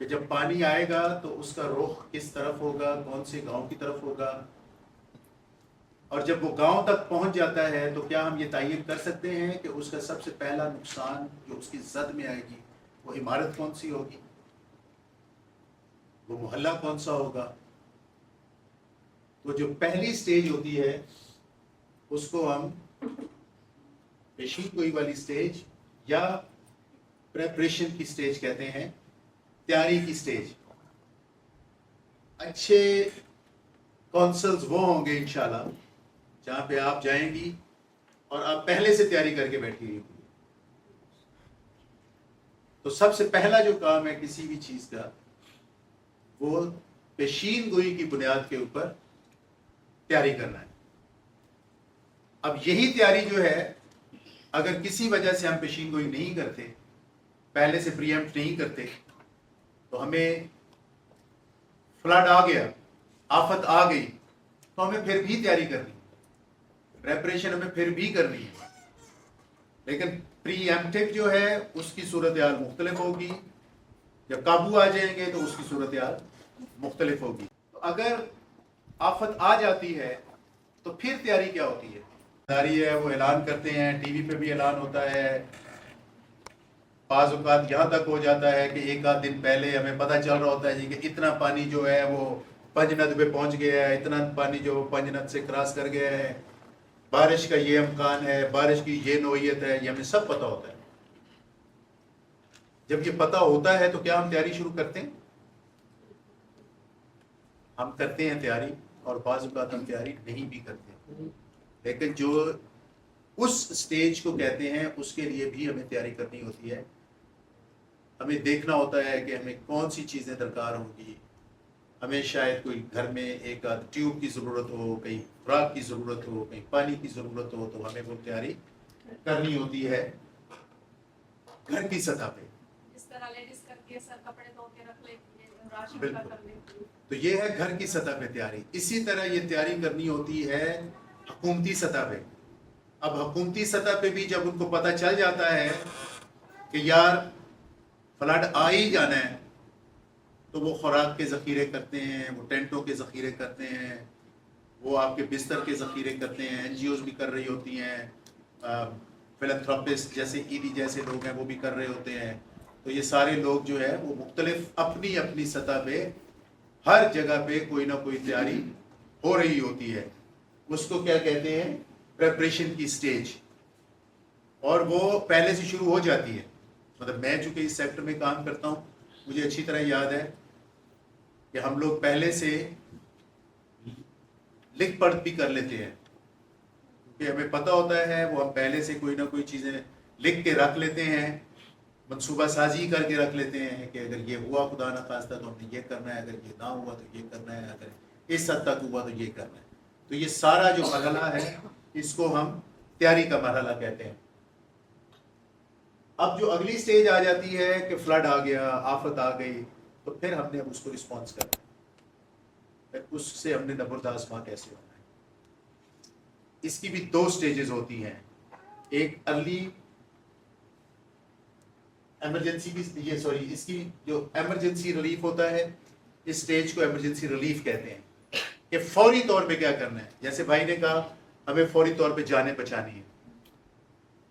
کہ جب پانی آئے گا تو اس کا رخ کس طرف ہوگا, کون سے گاؤں کی طرف ہوگا, اور جب وہ گاؤں تک پہنچ جاتا ہے تو کیا ہم یہ تعین کر سکتے ہیں کہ اس کا سب سے پہلا نقصان جو اس کی زد میں آئے گی وہ عمارت کون سی ہوگی, وہ محلہ کون سا ہوگا؟ تو جو پہلی سٹیج ہوتی ہے اس کو ہم پیشین گوئی والی سٹیج یا پریپریشن کی سٹیج کہتے ہیں, تیاری کی سٹیج. اچھے کونسلز وہ ہوں گے انشاءاللہ جہاں پہ آپ جائیں گی اور آپ پہلے سے تیاری کر کے بیٹھی ہوئی ہوگی. تو سب سے پہلا جو کام ہے کسی بھی چیز کا وہ پیشین گوئی کی بنیاد کے اوپر تیاری کرنا ہے. اب یہی تیاری جو ہے اگر کسی وجہ سے ہم پیشین گوئی نہیں کرتے, پہلے سے پری ایمپٹ نہیں کرتے, تو ہمیں فلڈ آ گیا, آفت آ گئی, تو ہمیں پھر بھی تیاری کرنی ہے, پریپریشن ہمیں پھر بھی کرنی ہے. لیکن پری ایمپٹیو جو ہے اس کی صورتحال مختلف ہوگی, جب قابو آ جائیں گے تو اس کی صورتحال مختلف ہوگی. تو اگر آفت آ جاتی ہے تو پھر تیاری کیا ہوتی ہے؟ تیاری ہے وہ اعلان کرتے ہیں, ٹی وی پہ بھی اعلان ہوتا ہے, بعض اوقات یہاں تک ہو جاتا ہے کہ ایک آدھ دن پہلے ہمیں پتہ چل رہا ہوتا ہے جی کہ اتنا پانی جو ہے وہ پنجند پہ پہنچ گیا ہے, اتنا پانی جو پنجند سے کراس کر گیا ہے, بارش کا یہ امکان ہے, بارش کی یہ نوعیت ہے, یہ ہمیں سب پتہ ہوتا ہے. جب یہ پتہ ہوتا ہے تو کیا ہم تیاری شروع کرتے ہیں؟ ہم کرتے ہیں تیاری, اور بعض اوقات ہم تیاری نہیں بھی کرتے. لیکن جو اس سٹیج کو کہتے ہیں اس کے لیے بھی ہمیں تیاری کرنی ہوتی ہے. ہمیں دیکھنا ہوتا ہے کہ ہمیں کون سی چیزیں درکار ہوں گی. ہمیں شاید کوئی گھر میں ایک آدھ ٹیوب کی ضرورت ہو, کہیں خوراک کی ضرورت ہو, کہیں پانی کی ضرورت ہو, تو ہمیں وہ تیاری کرنی ہوتی ہے گھر کی سطح پہ. اس طرح لیڈیز کرتی ہے, سر کپڑے دھو کے رکھ لیتی ہے, راشن کا بالکل. کر لیتی ہے. تو یہ ہے گھر کی سطح پہ تیاری. اسی طرح یہ تیاری کرنی ہوتی ہے حکومتی سطح پہ. اب حکومتی سطح پہ بھی جب ان کو پتہ چل جاتا ہے کہ یار فلڈ آ ہی جانا ہے, تو وہ خوراک کے ذخیرے کرتے ہیں, وہ ٹینٹوں کے ذخیرے کرتے ہیں, وہ آپ کے بستر کے ذخیرے کرتے ہیں. این جی اوز بھی کر رہی ہوتی ہیں, فلانتھراپسٹ جیسے ایدی جیسے لوگ ہیں وہ بھی کر رہے ہوتے ہیں. تو یہ سارے لوگ جو ہے وہ مختلف اپنی اپنی سطح پہ ہر جگہ پہ کوئی نہ کوئی تیاری ہو رہی ہوتی ہے. اس کو کیا کہتے ہیں؟ پریپریشن کی سٹیج. اور وہ پہلے سے شروع ہو جاتی ہے. مطلب میں چونکہ اس سیکٹر میں کام کرتا ہوں, مجھے اچھی طرح یاد ہے کہ ہم لوگ پہلے سے لکھ پڑھ بھی کر لیتے ہیں, کیونکہ ہمیں پتہ ہوتا ہے, وہ ہم پہلے سے کوئی نہ کوئی چیزیں لکھ کے رکھ لیتے ہیں, منصوبہ سازی کر کے رکھ لیتے ہیں کہ اگر یہ ہوا خدا نہ خواستہ تو ہم نے یہ کرنا ہے, اگر یہ نہ ہوا تو یہ کرنا ہے, اگر اس حد تک ہوا تو یہ کرنا ہے. تو یہ سارا جو مرحلہ ہے اس کو ہم تیاری کا مرحلہ کہتے ہیں. اب جو اگلی سٹیج آ جاتی ہے کہ فلڈ آ گیا, آفت آ گئی, تو پھر ہم نے اب اس کو رسپانس کرنا ہے, اس سے ہم نے نبرد آزما کیسے ہونا ہے. اس کی بھی 2 سٹیجز ہوتی ہیں. ایک ارلی ایمرجنسی کی, اس کی جو ایمرجنسی ریلیف ہوتا ہے, اس سٹیج کو ایمرجنسی ریلیف کہتے ہیں کہ فوری طور پہ کیا کرنا ہے. جیسے بھائی نے کہا ہمیں فوری طور پہ جانیں بچانی ہے,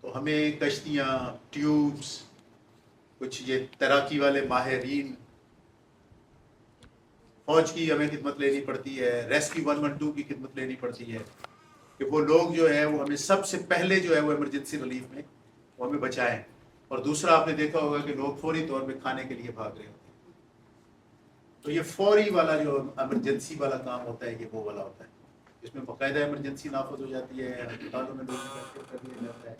تو ہمیں کشتیاں, ٹیوبس, کچھ یہ تیراکی والے ماہرین, فوج کی ہمیں خدمت لینی پڑتی ہے, ریسکیو 112 کی خدمت لینی پڑتی ہے, کہ وہ لوگ جو ہے وہ ہمیں سب سے پہلے جو ہے وہ ایمرجنسی ریلیف میں وہ ہمیں بچائیں. اور دوسرا آپ نے دیکھا ہوگا کہ لوگ فوری طور پہ کھانے کے لیے بھاگ رہے ہوتے ہیں. تو یہ فوری والا جو ایمرجنسی والا کام ہوتا ہے, یہ وہ والا ہوتا ہے اس میں باقاعدہ ایمرجنسی نافذ ہو جاتی ہے, ہسپتالوں میں لوگوں کا کر دیا جاتا ہے.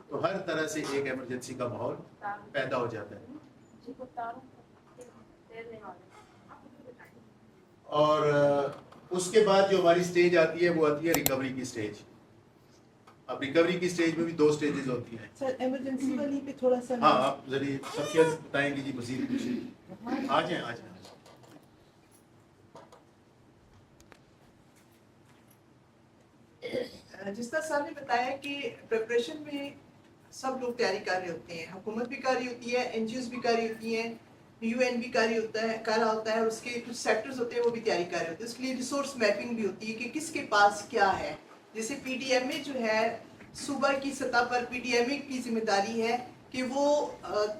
تو ہر طرح سے ایک ایمرجنسی کا ماحول پیدا ہو جاتا ہے. اور اس کے بعد جو ہماری سٹیج آتی ہے وہ آتی ہے ریکوری کی سٹیج. اب ریکوری کی سٹیج میں بھی 2 سٹیجز ہوتی ہیں. سر ایمرجنسی والی پہ تھوڑا سا ہاں, آپ ذریعے سفیہ بتائیں گے جی مزید کچھ. آ جائیں. جس طرح سر نے بتایا کہ پریپریشن میں سب لوگ تیاری کر رہے ہوتے ہیں, حکومت بھی کر رہی ہوتی ہے, این جی اوز بھی کر رہی ہوتی ہیں, UN بھی کر رہا ہوتا ہے, اس کے کچھ سیکٹرز ہوتے ہیں وہ بھی تیاری کر رہے ہوتے ہیں. اس کے لیے ریسورس میپنگ بھی ہوتی ہے کہ کس کے پاس کیا ہے. جیسے PDMA جو ہے صوبہ کی سطح پر PDMA کی ذمہ داری ہے کہ وہ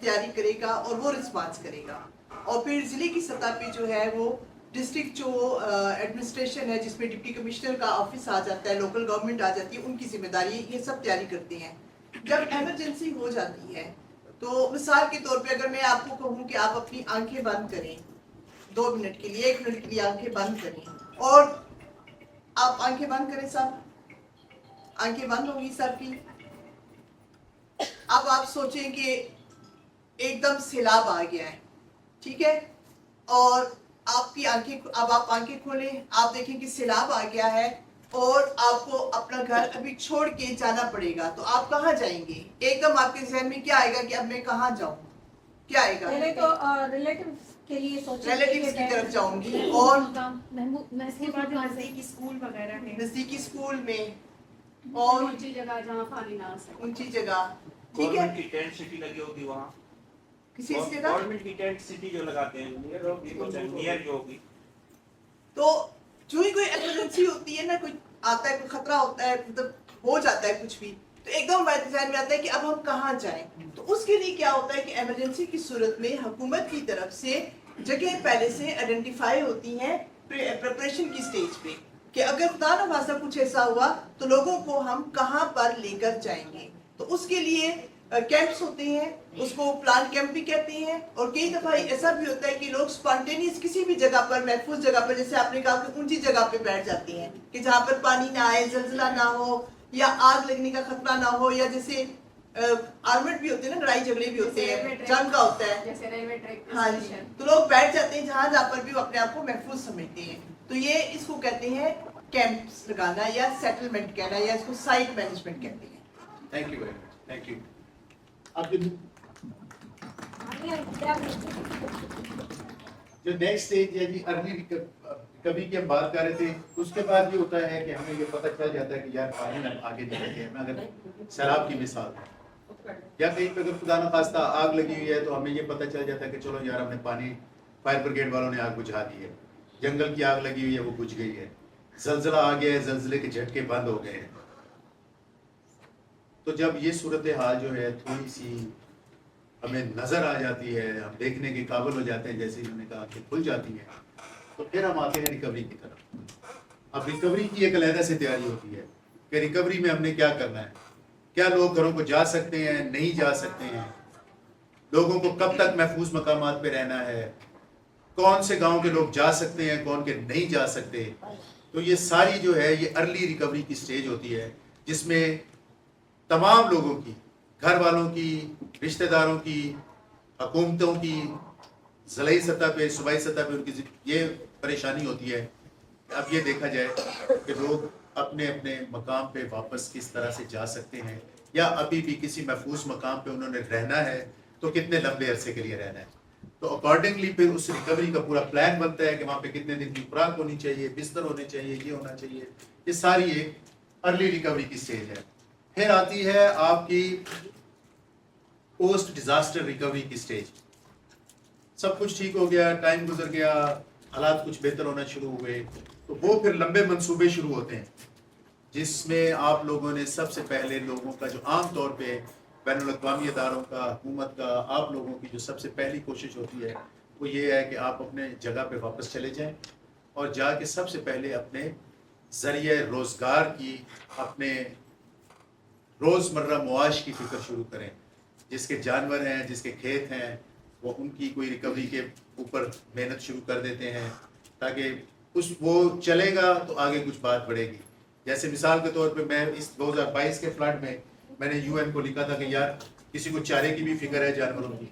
تیاری کرے گا اور وہ رسپانس کرے گا, اور پھر ضلع کی سطح پہ جو ہے وہ ڈسٹرکٹ جو ایڈمنسٹریشن ہے جس میں ڈپٹی کمشنر کا آفس آ جاتا ہے, لوکل گورنمنٹ آ جاتی ہے, ان کی ذمہ داری یہ سب تیاری کرتے ہیں. جب ایمرجنسی ہو جاتی ہے تو مثال کے طور پہ اگر میں آپ کو کہوں کہ آپ اپنی آنکھیں بند کریں 2 منٹ کے لیے, 1 منٹ کے لیے آنکھیں بند کریں, اور آپ آنکھیں بند کریں صاحب, آنکھیں بند ہوگی سب کی. اب آپ سوچیں کہ ایک دم سیلاب آ گیا ہے, ٹھیک ہے, اور آپ کی آنکھیں, اب آپ آنکھیں کھولیں, آپ دیکھیں کہ سیلاب آ گیا ہے اور آپ کو اپنا گھر ابھی چھوڑ کے جانا پڑے گا, تو آپ کہاں جائیں گے؟ ایک دم آپ کے ذہن میں کیا آئے گا کہ اب میں کہاں جاؤں؟ کیا آئے گا؟ پہلے تو ریلیٹیوز کے لیے سوچیں, ریلیٹیوز کی طرف جاؤں گی, اور اس کے بعد نزدیکی اسکول وغیرہ ہے, نزدیکی اسکول میں, اور اونچی جگہ جہاں پانی نہ آ سکے, اونچی جگہ, ٹھیک ہے, گورنمنٹ کی ٹینٹ سٹی لگی ہوگی وہاں, کسی اس جگہ گورنمنٹ کی ٹینٹ سٹی جو لگاتے ہیں نیئر جو ہوگی. تو جو ہی کوئی ایمرجنسی ہوتی ہے نا, کوئی آتا ہے, کوئی خطرہ ہوتا ہے, مطلب ہو جاتا ہے کچھ بھی, تو ایک دم ذہن میں آتا ہے کہ اب ہم کہاں جائیں. تو اس کے لیے کیا ہوتا ہے کہ ایمرجنسی کی صورت میں حکومت کی طرف سے جگہ پہلے سے آئیڈینٹیفائی ہوتی ہیں پریپریشن کی سٹیج پہ, کہ اگر خدا نہ خواستہ کچھ ایسا ہوا تو لوگوں کو ہم کہاں پر لے کر جائیں گے. تو اس کے لیے کیمپس ہوتے ہیں, اس کو پلان کیمپ بھی کہتے ہیں, اور کئی دفعہ ایسا بھی ہوتا ہے کہ لوگ سپانٹینیس کسی بھی جگہ پر, محفوظ جگہ پر, جیسے آپ نے کہا کہ اونچی جگہ پہ بیٹھ جاتے ہیں کہ جہاں پر پانی نہ آئے, زلزلہ نہ ہو, یا آگ لگنے کا خطرہ نہ ہو, یا جیسے آرمڈ بھی ہوتے ہیں نا, لڑائی جھگڑے بھی ہوتے ہیں, جنگ کا ہوتا ہے, جیسے ریلوے ٹریک, ہاں جی, تو لوگ بیٹھ جاتے ہیں جہاں پر بھی وہ اپنے آپ کو محفوظ سمجھتے ہیں. تو یہ اس کو کہتے ہیں کیمپس لگانا, یا سیٹلمنٹ کہنا, یا اس کو سائٹ مینجمنٹ کہتے ہیں. Thank you very much, thank you. اب جو نیکسٹ اسٹیج ہے جی ارلی ریکوری کی ہم بات کر رہے تھے, اس کے بعد یہ ہوتا ہے کہ ہمیں یہ پتہ چل جاتا ہے کہ یار پانی ہم آگے نہیں رہے ہیں. اگر سیلاب کی مثال ہے, یا کہیں پہ اگر خدا نہ خواستہ آگ لگی ہوئی ہے تو ہمیں یہ پتہ چل جاتا ہے کہ چلو یار ہم نے پانی, فائر بریگیڈ والوں نے آگ بجھا دی ہے, جنگل کی آگ لگی ہوئی ہے وہ بجھ گئی ہے, زلزلہ آ گیا ہے, زلزلے کے جھٹکے بند ہو گئے ہیں. تو جب یہ صورتحال جو ہے تھوڑی سی ہمیں نظر آ جاتی ہے, ہم دیکھنے کے قابل ہو جاتے ہیں, جیسے انہوں نے کہا کہ کھل جاتی ہے, تو پھر ہم آتے ہیں ریکوری کی طرف. اب ریکوری کی ایک علیحدہ سے تیاری ہوتی ہے کہ ریکوری میں ہم نے کیا کرنا ہے, کیا لوگ گھروں کو جا سکتے ہیں, نہیں جا سکتے ہیں, لوگوں کو کب تک محفوظ مقامات پہ رہنا ہے, کون سے گاؤں کے لوگ جا سکتے ہیں, کون کے نہیں جا سکتے. تو یہ ساری جو ہے یہ ارلی ریکوری کی سٹیج ہوتی ہے, جس میں تمام لوگوں کی, گھر والوں کی, رشتہ داروں کی, حکومتوں کی, ضلعی سطح پہ, صوبائی سطح پہ ان کی یہ پریشانی ہوتی ہے کہ اب یہ دیکھا جائے کہ لوگ اپنے اپنے مقام پہ واپس کس طرح سے جا سکتے ہیں, یا ابھی بھی کسی محفوظ مقام پہ انہوں نے رہنا ہے تو کتنے لمبے عرصے کے لیے رہنا ہے. تو اکارڈنگلی پھر اس ریکوری کا پورا پلان بنتا ہے کہ وہاں پہ کتنے دن کی خوراک ہونی چاہیے, بستر ہونے چاہیے, یہ ہونا چاہیے. یہ ساری ایک ارلی ریکوری کی سٹیج ہے. پھر آتی ہے آپ کی پوسٹ ڈیزاسٹر ریکوری کی سٹیج. سب کچھ ٹھیک ہو گیا, ٹائم گزر گیا, حالات کچھ بہتر ہونا شروع ہوئے, تو وہ پھر لمبے منصوبے شروع ہوتے ہیں, جس میں آپ لوگوں نے سب سے پہلے لوگوں کا جو عام طور پہ بین الاقوامی اداروں کا, حکومت کا, آپ لوگوں کی جو سب سے پہلی کوشش ہوتی ہے وہ یہ ہے کہ آپ اپنے جگہ پہ واپس چلے جائیں, اور جا کے سب سے پہلے اپنے ذریعہ روزگار کی, اپنے روزمرہ معاش کی فکر شروع کریں. جس کے جانور ہیں, جس کے کھیت ہیں, وہ ان کی کوئی ریکوری کے اوپر محنت شروع کر دیتے ہیں, تاکہ وہ چلے گا تو آگے کچھ بات بڑھے گی. جیسے مثال کے طور پہ میں اس 2022 کے فلڈ میں نے UN کو لکھا تھا کہ یار کسی کو چارے کی بھی فکر ہے جانوروں کی,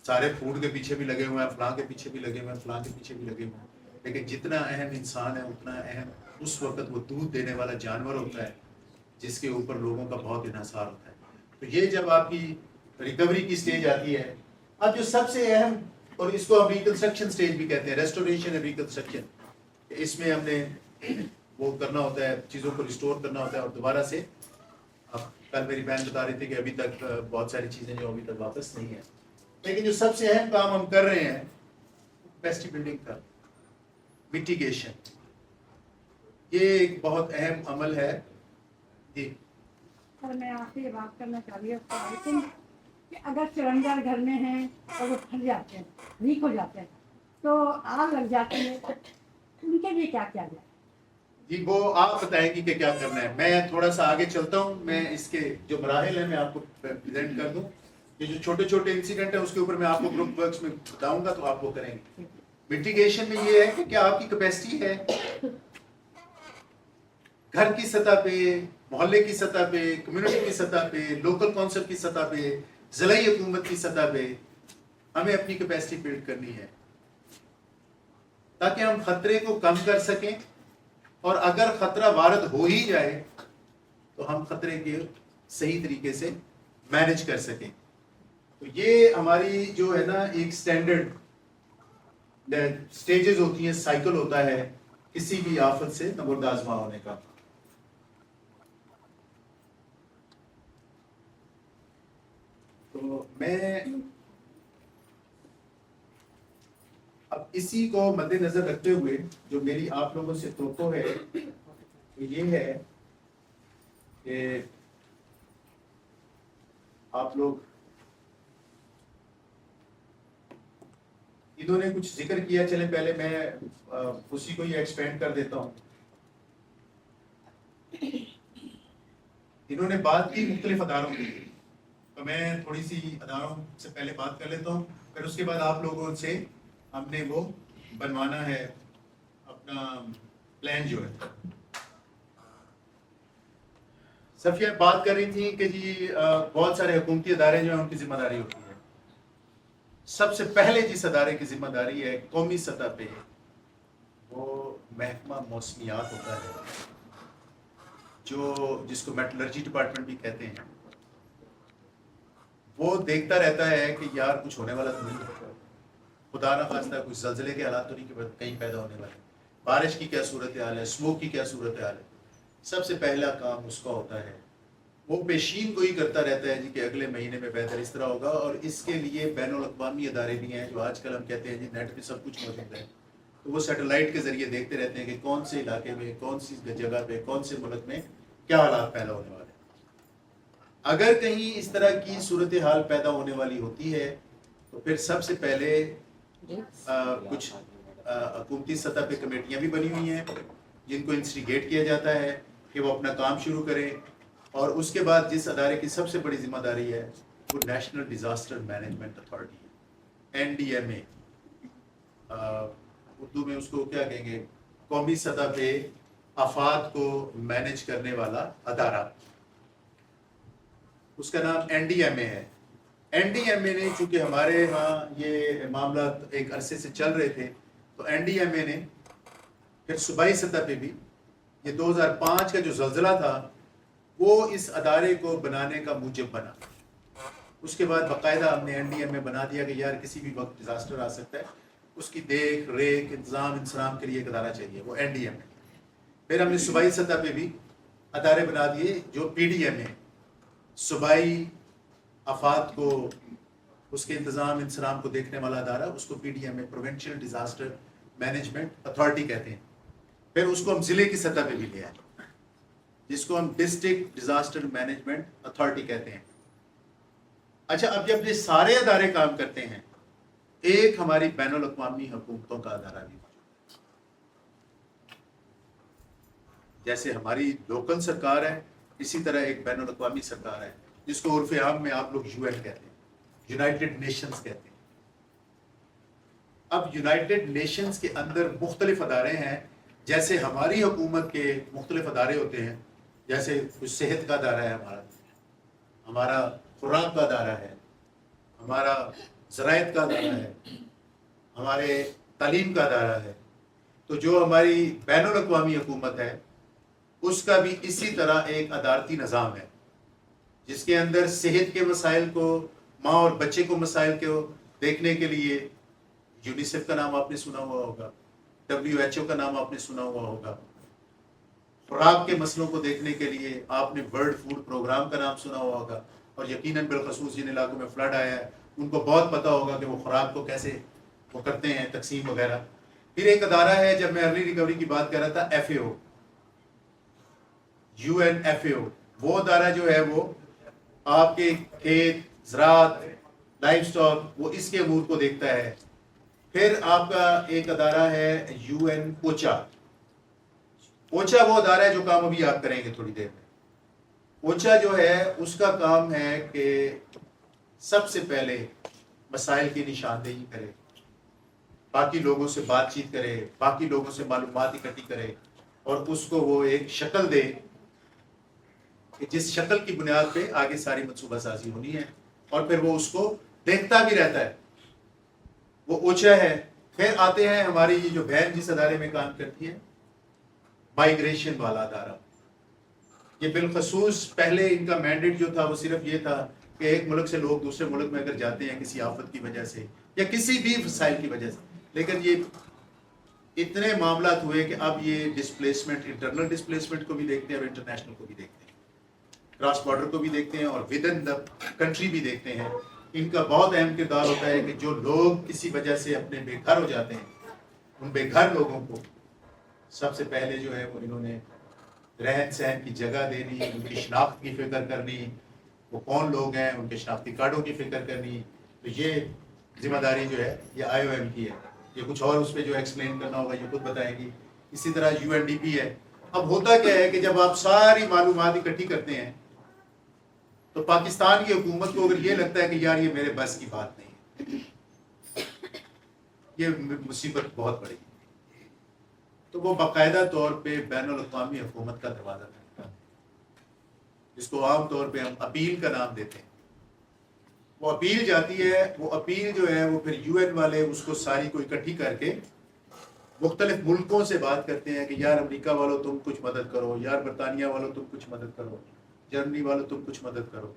سارے فوڈ کے پیچھے بھی لگے ہوئے ہیں, فلاں کے پیچھے بھی لگے ہوئے ہیں, فلاں کے پیچھے بھی لگے ہوئے ہیں, لیکن جتنا اہم انسان ہے اتنا اہم اس وقت وہ دودھ دینے والا جانور ہوتا ہے جس کے اوپر لوگوں کا بہت انحصار ہوتا ہے. تو یہ جب آپ کی ریکوری کی سٹیج آتی ہے, اب جو سب سے اہم, اور اس کو ہم ریکنسٹرکشن سٹیج بھی کہتے ہیں, ریسٹوریشن اینڈ ریکنسٹرکشن, اس میں ہم نے وہ کرنا ہوتا ہے, چیزوں کو ریسٹور کرنا ہوتا ہے اور دوبارہ سے. اب کل میری بہن بتا رہی تھی کہ ابھی تک بہت ساری چیزیں جو ابھی تک واپس نہیں ہیں, لیکن جو سب سے اہم کام ہم کر رہے ہیں کیپیسٹی بلڈنگ کا میٹیگیشن، یہ ایک بہت اہم عمل ہے. جی سر میں آپ سے یہ بات کرنا چاہ رہی ہوں کہ اگر سلنڈر گھر میں ہیں اور وہ پھٹ جاتے ہیں، لیک ہو جاتے ہیں، تو آگ لگ جاتی ہے، ان کے لیے کیا کیا جائے؟ جی وہ آپ بتائیں گی کہ کیا کرنا ہے. میں تھوڑا سا آگے چلتا ہوں، میں اس کے جو مراحل ہیں میں آپ کو پریزنٹ کر دوں. یہ جو چھوٹے چھوٹے انسیڈنٹ ہیں اس کے اوپر میں آپ کو گروپ ورکس میں بتاؤں گا، تو آپ وہ کریں گے. میٹیگیشن میں یہ ہے کہ کیا آپ کی کیپیسٹی ہے گھر کی سطح پہ، محلے کی سطح پہ، کمیونٹی کی سطح پہ، لوکل کونسل کی سطح پہ، ضلعی حکومت کی سطح پہ ہمیں اپنی کیپیسٹی بلڈ کرنی ہے تاکہ ہم خطرے کو کم کر سکیں، اور اگر خطرہ وارد ہو ہی جائے تو ہم خطرے کے صحیح طریقے سے مینج کر سکیں. تو یہ ہماری جو ہے نا ایک سٹینڈرڈ سٹیجز ہوتی ہیں، سائیکل ہوتا ہے کسی بھی آفت سے نبرد آزما ہونے کا. تو میں اب اسی کو مد نظر رکھتے ہوئے جو میری آپ لوگوں سے توقع ہے وہ یہ ہے کہ آپ لوگ، انہوں نے کچھ ذکر کیا، چلے پہلے میں اسی کو ہی ایکسپینڈ کر دیتا ہوں. انہوں نے بات کی مختلف اداروں کی، تو میں تھوڑی سی اداروں سے پہلے بات کر لیتا ہوں، پھر اس کے بعد آپ لوگوں سے ہم نے وہ بنوانا ہے اپنا پلان جو ہے. صفیہ بات کر رہی تھی کہ جی بہت سارے حکومتی ادارے جو ہیں ان کی ذمہ داری ہوتی ہے. سب سے پہلے جس ادارے کی ذمہ داری ہے قومی سطح پہ، وہ محکمہ موسمیات ہوتا ہے، جس کو میٹلرجی ڈپارٹمنٹ بھی کہتے ہیں. وہ دیکھتا رہتا ہے کہ یار کچھ ہونے والا تو نہیں ہے، خدا نہ خواستہ کچھ زلزلے کے حالات تو نہیں کہ کہیں پیدا ہونے والے، بارش کی کیا صورتحال ہے، اسموک کی کیا صورتحال ہے. سب سے پہلا کام اس کا ہوتا ہے، وہ پیشین گوئی کرتا رہتا ہے جی کہ اگلے مہینے میں بہتر اس طرح ہوگا. اور اس کے لیے بین الاقوامی ادارے بھی ہیں جو آج کل ہم کہتے ہیں جی نیٹ پہ سب کچھ موجود ہے، تو وہ سیٹلائٹ کے ذریعے دیکھتے رہتے ہیں کہ کون سے علاقے میں، کون سی جگہ پہ، کون سے ملک میں کیا حالات پیدا ہونے والے ہیں. اگر کہیں اس طرح کی صورتحال پیدا ہونے والی ہوتی ہے تو پھر سب سے پہلے کچھ حکومتی سطح پہ کمیٹیاں بھی بنی ہوئی ہیں جن کو انسٹیگیٹ کیا جاتا ہے کہ وہ اپنا کام شروع کریں. اور اس کے بعد جس ادارے کی سب سے بڑی ذمہ داری ہے وہ نیشنل ڈیزاسٹر مینجمنٹ اتھارٹی ہے، NDMA. اردو میں اس کو کیا کہیں گے، قومی سطح پہ آفات کو مینج کرنے والا ادارہ، اس کا نام NDMA ہے. NDMA نے چونکہ ہمارے ہاں یہ معاملات ایک عرصے سے چل رہے تھے، تو NDMA نے پھر صوبائی سطح پہ بھی یہ 2005 کا جو زلزلہ تھا وہ اس ادارے کو بنانے کا موجب بنا. اس کے بعد باقاعدہ ہم نے NDMA بنا دیا کہ یار کسی بھی وقت ڈیزاسٹر آ سکتا ہے، اس کی دیکھ ریکھ، انتظام انسلام کے لیے ایک ادارہ چاہیے، وہ NDMA. پھر ہم نے صوبائی سطح پہ بھی ادارے بنا دیے جو PDMA، صوبائی آفات کو، اس کے انتظام انسلام کو دیکھنے والا ادارہ، اس کو PDMA provincial disaster management authority کہتے ہیں. پھر اس کو ہم ضلع کی سطح پہ بھی لے آئے جس کو ہم ڈسٹرکٹ ڈیزاسٹر مینجمنٹ اتھارٹی کہتے ہیں. اچھا، اب جب یہ سارے ادارے کام کرتے ہیں، ایک ہماری بین الاقوامی حکومتوں کا ادارہ بھی موجود ہے. جیسے ہماری لوکل سرکار ہے، اسی طرح ایک بین الاقوامی سرکار ہے جس کو عرف عام میں آپ لوگ UN کہتے ہیں، یونائٹڈ نیشنز کہتے ہیں. اب یونائٹڈ نیشنز کے اندر مختلف ادارے ہیں، جیسے ہماری حکومت کے مختلف ادارے ہوتے ہیں، جیسے کچھ صحت کا ادارہ ہے ہمارا خوراک کا ادارہ ہے، ہمارا زراعت کا ادارہ ہے، ہمارے تعلیم کا ادارہ ہے. تو جو ہماری بین الاقوامی حکومت ہے اس کا بھی اسی طرح ایک ادارتی نظام ہے جس کے اندر صحت کے مسائل کو، ماں اور بچے کو مسائل کو دیکھنے کے لیے یونیسیف کا نام آپ نے سنا ہوا ہوگا، WHO کا نام آپ نے سنا ہوا ہوگا. خوراک کے مسئلوں کو دیکھنے کے لیے آپ نے ورلڈ فوڈ پروگرام کا نام سنا ہوا ہوگا، اور یقیناً بالخصوص جن علاقوں میں فلڈ آیا ہے ان کو بہت پتہ ہوگا کہ وہ خوراک کو کیسے وہ کرتے ہیں تقسیم وغیرہ. پھر ایک ادارہ ہے, جب میں ارلی ریکوری کی بات کر رہا تھا, FAO, UNFAO, وہ ادارہ جو ہے وہ آپ کے کھیت, زراعت, لائف سٹاک, وہ اس کے امور کو دیکھتا ہے. پھر آپ کا ایک ادارہ ہے UN اوچا. اوچا وہ ادارہ ہے جو کام ابھی آپ کریں گے تھوڑی دیر میں. اوچا جو ہے اس کا کام ہے کہ سب سے پہلے مسائل کی نشاندہی کرے, باقی لوگوں سے بات چیت کرے, باقی لوگوں سے معلومات اکٹھی کرے, اور اس کو وہ ایک شکل دے کہ جس شکل کی بنیاد پہ آگے ساری منصوبہ سازی ہونی ہے, اور پھر وہ اس کو دیکھتا بھی رہتا ہے. وہ اوچا ہے. پھر آتے ہیں ہماری یہ جو بہن جس ادارے میں کام کرتی ہے, مائیگریشن والا ادارہ. یہ بالخصوص پہلے ان کا مینڈیٹ جو تھا وہ صرف یہ تھا کہ ایک ملک سے لوگ دوسرے ملک میں اگر جاتے ہیں کسی آفت کی وجہ سے یا کسی بھی وسائل کی وجہ سے, لیکن یہ اتنے معاملات ہوئے کہ اب یہ ڈسپلیسمنٹ, انٹرنل ڈسپلیسمنٹ کو بھی دیکھتے ہیں اور انٹرنیشنل کو بھی دیکھتے ہیں, کراس بارڈر کو بھی دیکھتے ہیں اور ود ان دا کنٹری بھی دیکھتے ہیں. ان کا بہت اہم کردار ہوتا ہے کہ جو لوگ کسی وجہ سے اپنے بے گھر ہو جاتے ہیں, ان بے گھر لوگوں کو سب سے پہلے جو ہے وہ انہوں نے رہن سہن کی جگہ دینی, ان کی شناخت کی فکر کرنی, وہ کون لوگ ہیں ان کے شناختی کارڈوں کی فکر کرنی. تو یہ ذمہ داری جو ہے یہ IOM کی ہے. یہ کچھ اور اس پہ جو ایکسپلین کرنا ہوگا یہ خود بتائیں گی. اسی طرح UNDP ہے. اب ہوتا کیا ہے کہ جب آپ ساری معلومات اکٹھی کرتے ہیں تو پاکستان کی حکومت کو اگر یہ لگتا ہے کہ یار یہ میرے بس کی بات نہیں ہے, یہ مصیبت بہت بڑی, تو وہ باقاعدہ طور پہ بین الاقوامی حکومت کا دروازہ کھٹکتا ہے, جس کو عام طور پہ ہم اپیل کا نام دیتے ہیں. وہ اپیل جاتی ہے, وہ اپیل جو ہے وہ پھر UN والے اس کو ساری کو اکٹھی کر کے مختلف ملکوں سے بات کرتے ہیں کہ یار امریکہ والوں تم کچھ مدد کرو, یار برطانیہ والوں تم کچھ مدد کرو, جرمنی والوں تم کچھ مدد کرو.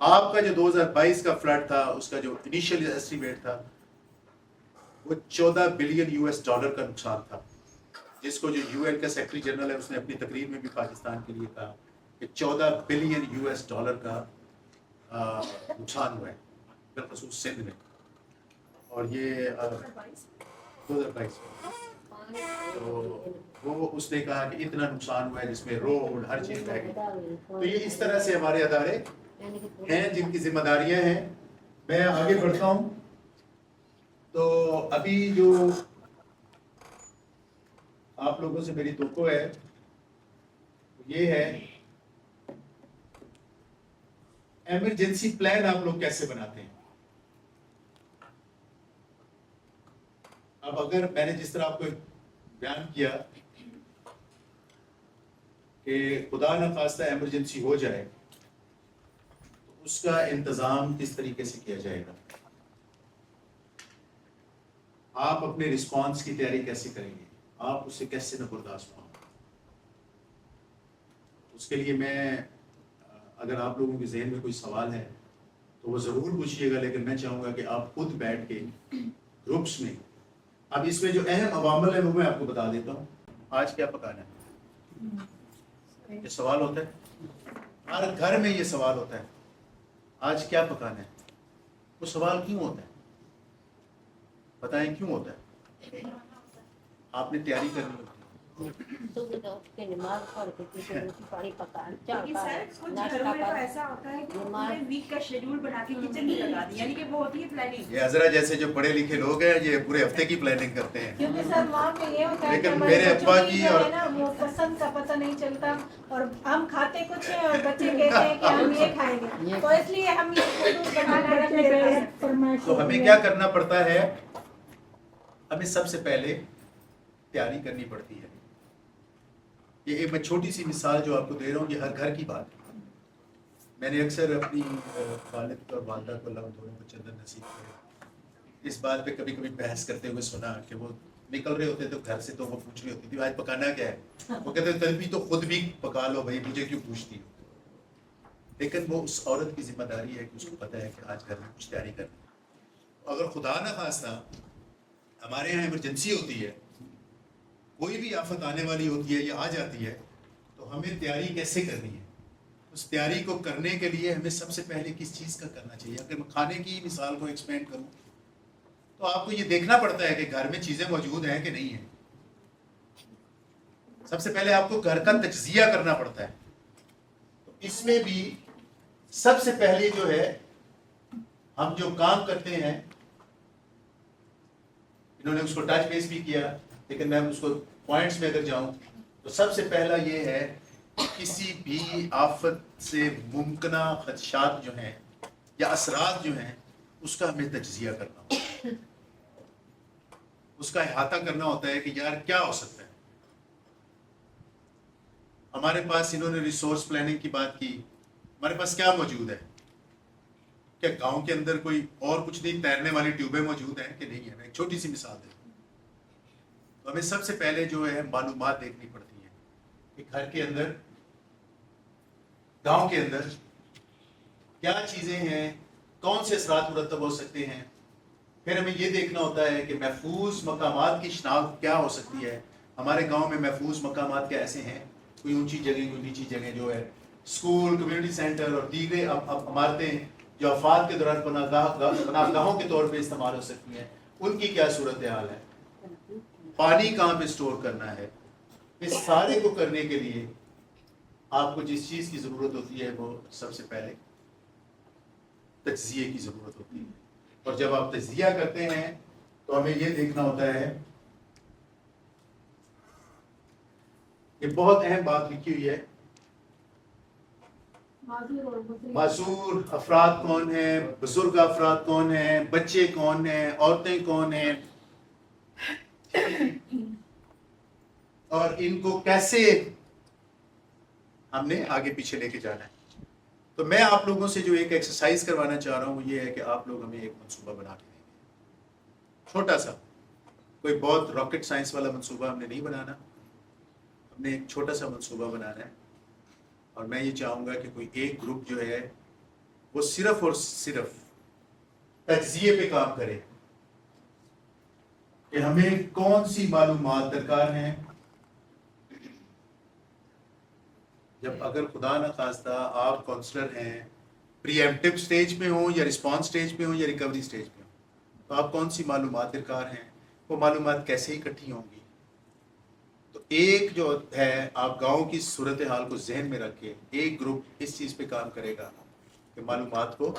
آپ کا جو 2022 کا فلڈ تھا اس کا جو انیشیل ایسٹیمیٹ تھا وہ $14 بلین کا نقصان تھا, جس کو جو UN کا سیکرٹری جنرل ہے اس نے اپنی تقریر میں بھی پاکستان کے لیے کہا کہ $14 بلین کا نقصان ہوا ہے بالخصوص سندھ میں. اور یہ 2022 تو وہ اس نے کہا کہ اتنا نقصان ہوا ہے جس میں روڈ ہر چیز رہ گئی. تو یہ اس طرح سے ہمارے ادارے ہیں جن کی ذمہ داریاں ہیں. میں آگے بڑھتا ہوں. تو ابھی جو آپ لوگوں سے میری توقع ہے یہ ہے ایمرجنسی پلان آپ لوگ کیسے بناتے ہیں. اب اگر میں نے جس طرح آپ کو بیان کیا کہ خدا نخواستہ ایمرجنسی ہو جائے تو اس کا انتظام کس طریقے سے کیا جائے گا, آپ اپنے رسپانس کی تیاری کیسے کریں گے, آپ اسے کیسے نہ برداشت پاؤں. اس کے لیے میں اگر آپ لوگوں کے ذہن میں کوئی سوال ہے تو وہ ضرور پوچھیے گا, لیکن میں چاہوں گا کہ آپ خود بیٹھ کے گروپس میں, اب اس میں جو اہم عوامل ہے وہ میں آپ کو بتا دیتا ہوں. آج کیا پکانا ہے, یہ سوال ہوتا ہے ہر گھر میں, یہ سوال ہوتا ہے آج کیا پکانا ہے. وہ سوال کیوں ہوتا ہے, بتائیں کیوں ہوتا ہے. آپ نے تیاری کرنی ہوتی ہے. لیکن سر کچھ گھروں میں تو ایسا ہوتا ہے کہ پورے ویک کا شیڈول بنا کے کچن میں لگا دیا, یعنی کہ وہ ہوتی ہے پلاننگ. یہ حضرت جیسے جو پڑھے لکھے لوگ ہیں یہ پورے ہفتے کی پلاننگ کرتے ہیں. کیونکہ سر وہاں پہ یہ ہوتا ہے لیکن میرے ابا کی اور وہ پسند کا پتہ نہیں چلتا, اور ہم کھاتے کچھ ہیں اور بچے کہتے ہیں کہ ہم یہ کھائیں گے, تو اس لیے ہم یہ شیڈول بنا کے رکھ لیتے ہیں. تو ہمیں کیا کرنا پڑتا ہے, ہمیں سب سے پہلے تیاری کرنی پڑتی ہے. یہ ایک میں چھوٹی سی مثال جو آپ کو دے رہا ہوں, یہ ہر گھر کی بات ہے. میں نے اکثر اپنی والد اور والدہ کو اللہ دونوں کو چندن نصیب کرے اس بات پہ کبھی کبھی بحث کرتے ہوئے سنا کہ وہ نکل رہے ہوتے تو گھر سے تو وہ پوچھ رہی ہوتی تھی آج پکانا کیا ہے. وہ کہتے ہیں تل بھی تو خود بھی پکا لو بھائی, مجھے کیوں پوچھتی ہو. لیکن وہ اس عورت کی ذمہ داری ہے کہ اس کو پتہ ہے کہ آج گھر میں کچھ تیاری کرنی. اگر خدا نہ خواستہ ہمارے یہاں ایمرجنسی ہوتی ہے, کوئی بھی آفت آنے والی ہوتی ہے یا آ جاتی ہے, تو ہمیں تیاری کیسے کرنی ہے. اس تیاری کو کرنے کے لیے ہمیں سب سے پہلے کس چیز کا کرنا چاہیے؟ اگر میں کھانے کی مثال کو ایکسپینڈ کروں تو آپ کو یہ دیکھنا پڑتا ہے کہ گھر میں چیزیں موجود ہیں کہ نہیں ہیں. سب سے پہلے آپ کو گھر کا تجزیہ کرنا پڑتا ہے. تو اس میں بھی سب سے پہلے جو ہے ہم جو کام کرتے ہیں، انہوں نے اس کو ٹچ بیس بھی کیا، لیکن میں اس کو پوائنٹس میں اگر جاؤں تو سب سے پہلا یہ ہے کسی بھی آفت سے ممکنہ خدشات جو ہیں یا اثرات جو ہیں اس کا ہمیں تجزیہ کرنا ہوتا ہے، اس کا احاطہ کرنا ہوتا ہے کہ یار کیا ہو سکتا ہے. ہمارے پاس انہوں نے ریسورس پلاننگ کی بات کی، ہمارے پاس کیا موجود ہے؟ کیا گاؤں کے اندر کوئی اور کچھ نہیں، تیرنے والی ٹیوبیں موجود ہیں کہ نہیں ہے؟ میں ایک چھوٹی سی مثال دوں. تو ہمیں سب سے پہلے جو ہے معلومات دیکھنی پڑتی ہیں کہ گھر کے اندر، گاؤں کے اندر کیا چیزیں ہیں، کون سے اثرات مرتب ہو سکتے ہیں. پھر ہمیں یہ دیکھنا ہوتا ہے کہ محفوظ مقامات کی شناخت کیا ہو سکتی ہے. ہمارے گاؤں میں محفوظ مقامات کیا ایسے ہیں، کوئی اونچی جگہ کوئی نیچی جگہ جو ہے، اسکول، کمیونٹی سینٹر اور دیگر عمارتیں جو آفات کے دوران پناہ گاہوں کے طور پہ استعمال ہو سکتی ہیں، ان کی کیا صورتحال ہے. پانی کہاں پہ اسٹور کرنا ہے. اس سارے کو کرنے کے لیے آپ کو جس چیز کی ضرورت ہوتی ہے وہ سب سے پہلے تجزیے کی ضرورت ہوتی ہے. اور جب آپ تجزیہ کرتے ہیں تو ہمیں یہ دیکھنا ہوتا ہے، یہ بہت اہم بات لکھی ہوئی ہے، معذور افراد کون ہیں، بزرگ افراد کون ہیں، بچے کون ہیں، عورتیں کون ہیں، اور ان کو کیسے ہم نے آگے پیچھے لے کے جانا ہے. تو میں آپ لوگوں سے جو ایک ایکسرسائز کروانا چاہ رہا ہوں وہ یہ ہے کہ آپ لوگ ہمیں ایک منصوبہ بنا کے دیں گے، چھوٹا سا، کوئی بہت راکٹ سائنس والا منصوبہ ہم نے نہیں بنانا، ہم نے ایک چھوٹا سا منصوبہ بنانا ہے. اور میں یہ چاہوں گا کہ کوئی ایک گروپ جو ہے وہ صرف اور صرف تجزیے پہ کام کرے کہ ہمیں کون سی معلومات درکار ہیں. جب اگر خدا نہ خواستہ آپ کونسلر ہیں، پری ایمپٹیو سٹیج پہ ہوں یا رسپانس سٹیج پہ ہوں یا ریکوری سٹیج پہ ہوں، تو آپ کون سی معلومات درکار ہیں، وہ معلومات کیسے اکٹھی ہوں گی. تو ایک جو ہے آپ گاؤں کی صورتحال کو ذہن میں رکھ کے ایک گروپ اس چیز پہ کام کرے گا کہ معلومات کو،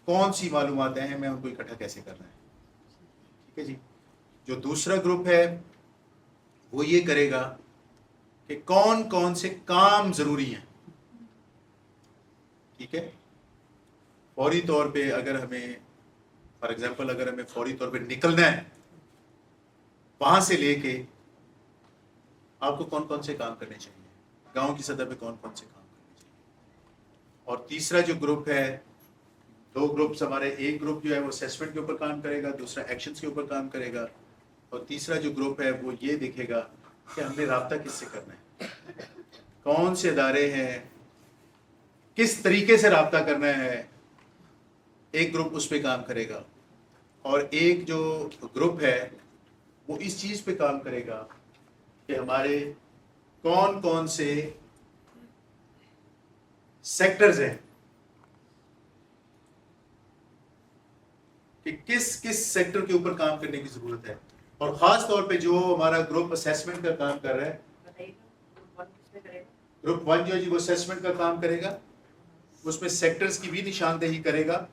کون سی معلومات ہیں میں ان کو اکٹھا کیسے کرنا ہے. ٹھیک ہے جی. جو دوسرا گروپ ہے وہ یہ کرے گا کہ کون کون سے کام ضروری ہیں. ٹھیک ہے. فوری طور پہ اگر ہمیں، فار ایگزامپل اگر ہمیں فوری طور پہ نکلنا ہے وہاں سے لے کے آپ کو کون کون سے کام کرنے چاہیے، گاؤں کی سطح پہ کون کون سے کام کرنے چاہیے. اور تیسرا جو گروپ ہے، دو گروپس ہمارے، ایک گروپ جو ہے وہ اسیسمنٹ کے اوپر کام کرے گا، دوسرا ایکشنز کے اوپر کام کرے گا. اور تیسرا جو گروپ ہے وہ یہ دیکھے گا کہ ہم نے رابطہ کس سے کرنا ہے، کون سے ادارے ہیں، کس طریقے سے رابطہ کرنا ہے. ایک گروپ اس پہ کام کرے گا. اور ایک جو گروپ ہے وہ اس چیز پہ کام کرے گا کہ ہمارے کون کون سے سیکٹرز ہیں، کہ کس کس سیکٹر کے اوپر کام کرنے کی ضرورت ہے. اور خاص طور پہ جو ہمارا گروپ اسیسمنٹ کا کام کر رہا ہے، گروپ 1 جو ہے جی وہ اسیسمنٹ کا کام کرے گا، اس میں سیکٹرز کی بھی نشاندہی کرے گا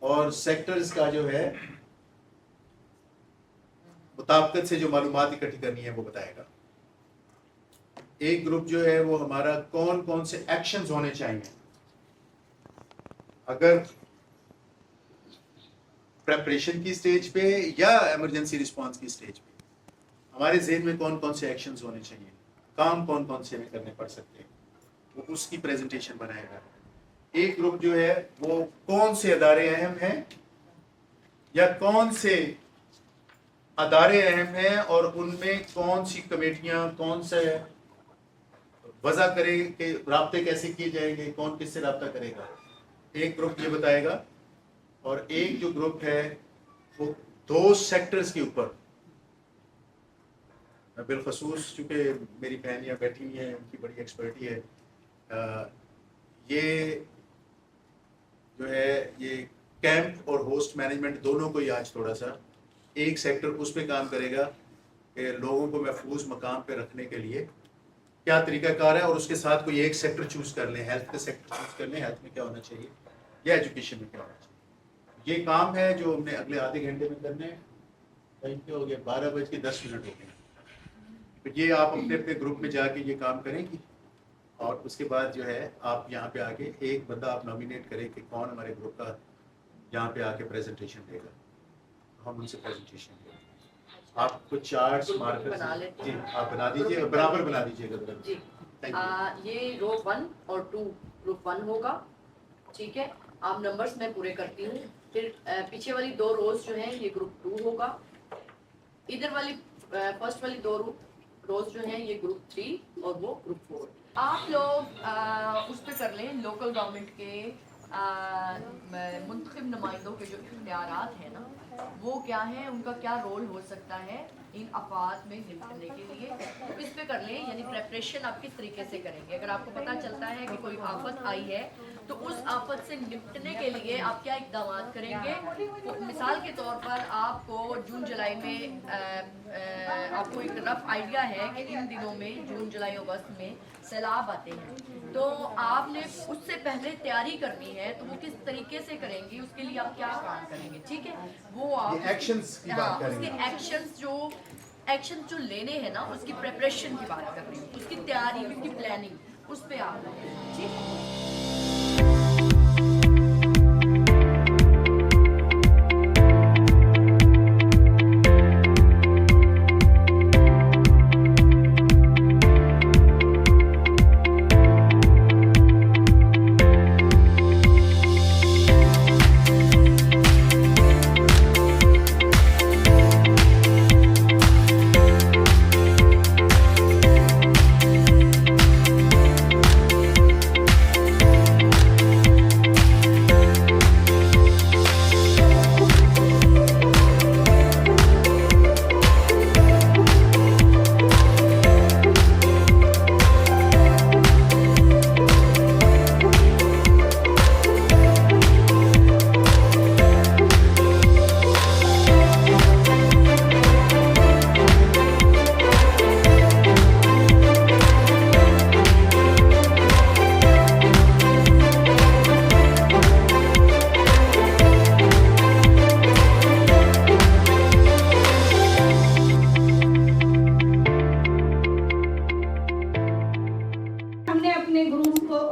اور سیکٹرز کا جو ہے مطابقت سے جو معلومات اکٹھی کرنی ہے وہ بتائے گا. ایک گروپ جو ہے وہ ہمارا کون کون سے ایکشنز ہونے چاہیے، اگر پریپریشن کی سٹیج پہ یا ایمرجنسی رسپانس کی سٹیج پہ ہمارے ذہن میں کون کون سے ایکشنز ہونے چاہیے، کام کون کون سے ہمیں کرنے پڑ سکتے ہیں، وہ اس کی پریزنٹیشن بنائے گا. ایک گروپ جو ہے وہ کون سے ادارے اہم ہیں یا کون سے ادارے اہم ہیں اور ان میں کون سی کمیٹیاں، کون سے وضع کرے کہ رابطے کیسے کیے جائیں گے، کون کس سے رابطہ کرے گا. ایک گروپ یہ بتائے گا. اور ایک جو گروپ ہے وہ دو سیکٹرز کے اوپر، بالخصوص چونکہ میری بہنیاں بیٹھی ہوئی ہیں، ان کی بڑی ایکسپرٹی ہے، یہ جو ہے یہ کیمپ اور ہوسٹ مینجمنٹ دونوں کو ہی آج تھوڑا سا ایک سیکٹر اس پہ کام کرے گا کہ لوگوں کو محفوظ مقام پہ رکھنے کے لیے کیا طریقہ کار ہے، اور اس کے ساتھ کوئی ایک سیکٹر چوز کر لیں، ہیلتھ کا سیکٹر چوز کر لیں، ہیلتھ میں کیا ہونا چاہیے یا ایجوکیشن میں کیا ہونا چاہیے. یہ کام ہے جو ہم نے اگلے آدھے گھنٹے میں کرنا ہے. ٹائم کیا ہو گیا؟ 12:10 ہو گئے. تو یہ آپ اپنے اپنے گروپ میں جا کے یہ کام کریں گی، اور اس کے بعد جو ہے آپ یہاں پہ آ کے ایک بندہ آپ نامینیٹ کریں کہ کون ہمارے گروپ کا یہاں پہ آ کے پریزنٹیشن دے گا. ہم ان سے پریزنٹیشن دیں گے. آپ کو چارٹس مارکر جی آپ بنا دیجیے اور برابر بنا دیجیے گا. جی یہ رو 1 اور 2 گروپ 1 ہوگا. ٹھیک ہے، آپ نمبرز میں پورے کرتی ہوں. پھر پیچھے والی 2 روز جو ہیں یہ گروپ 2 ہوگا. ادھر والی فرسٹ والی 2 روز جو ہیں یہ گروپ 3 اور وہ گروپ 4. آپ لوگ اس پہ کر لیں لوکل گورنمنٹ کے منتخب نمائندوں کے جو اختیارات ہیں نا وہ کیا ہیں، ان کا کیا رول ہو سکتا ہے ان آفات میں نمٹنے کے لیے. تو اس پہ کر لیں، یعنی پریپریشن آپ کس طریقے سے کریں گے. اگر آپ کو پتہ چلتا ہے کہ کوئی آفت آئی ہے تو اس آفت سے نمٹنے کے لیے آپ کیا اقدامات کریں گے. مثال کے طور پر آپ کو جون جولائی میں آپ کو ایک رف آئیڈیا ہے کہ ان دنوں میں جون جولائی اگست میں سیلاب آتے ہیں، تو آپ نے اس سے پہلے تیاری کرنی ہے. تو وہ کس طریقے سے کریں گی، اس کے لیے آپ کیا کام کریں گے. ٹھیک ہے، وہ آپ ایکشنز کی بات کریں اس گے. کے ایکشنز جو لینے ہیں نا اس کی پریپریشن کی بات کر رہی ہوں، اس کی تیاری، اس کی پلاننگ، اس پہ آپ ٹھیک ہے.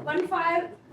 15,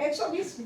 120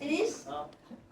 30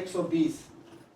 120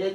1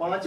5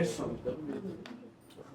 150।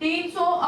300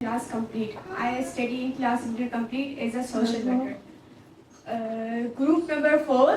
Class complete. I study in class complete as a social worker. Group number 4.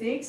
6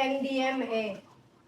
MDMA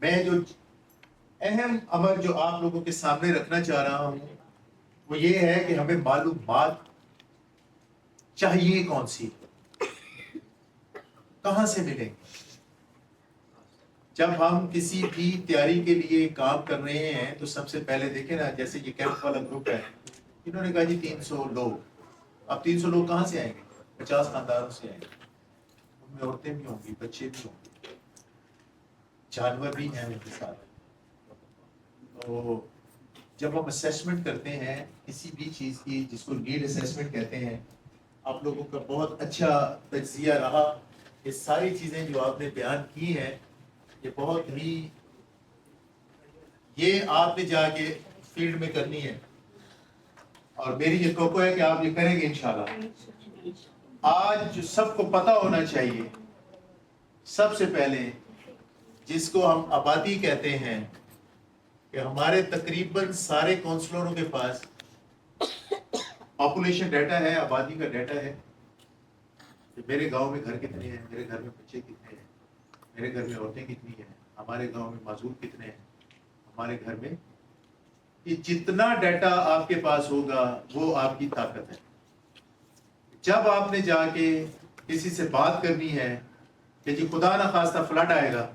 میں جو اہم امر جو آپ لوگوں کے سامنے رکھنا چاہ رہا ہوں وہ یہ ہے کہ ہمیں معلومات چاہیے کون سی، کہاں سے ملیں گے. جب ہم کسی بھی تیاری کے لیے کام کر رہے ہیں تو سب سے پہلے دیکھیں نا، جیسے یہ کیمپ والا گروپ ہے، انہوں نے کہا جی 300 لوگ. اب 300 لوگ کہاں سے آئیں گے؟ 50 خاندانوں سے آئیں گے. ان میں عورتیں بھی ہوں گی، بچے بھی ہوں گے، جانور بھی ہیں ان کے ساتھ. تو جب ہم اسیسمنٹ کرتے ہیں کسی بھی چیز کی، جس کو نیڈ اسیسمنٹ کہتے ہیں، آپ لوگوں کا بہت اچھا تجزیہ رہا. یہ ساری چیزیں جو آپ نے بیان کی ہیں یہ بہت ہی، یہ آپ نے جا کے فیلڈ میں کرنی ہے، اور میری یہ توقع ہے کہ آپ یہ کریں گے انشاءاللہ. آج جو سب کو پتہ ہونا چاہیے، سب سے پہلے جس کو ہم آبادی کہتے ہیں، کہ ہمارے تقریباً سارے کونسلروں کے پاس پاپولیشن ڈیٹا ہے، آبادی کا ڈیٹا ہے. میرے گاؤں میں گھر کتنے ہیں، میرے گھر میں بچے کتنے ہیں، میرے گھر میں عورتیں کتنی ہیں، ہمارے گاؤں میں معذور کتنے ہیں، ہمارے گھر میں. یہ جتنا ڈیٹا آپ کے پاس ہوگا وہ آپ کی طاقت ہے. جب آپ نے جا کے کسی سے بات کرنی ہے کہ جی خدا نہ خواستہ فلڈ آئے گا،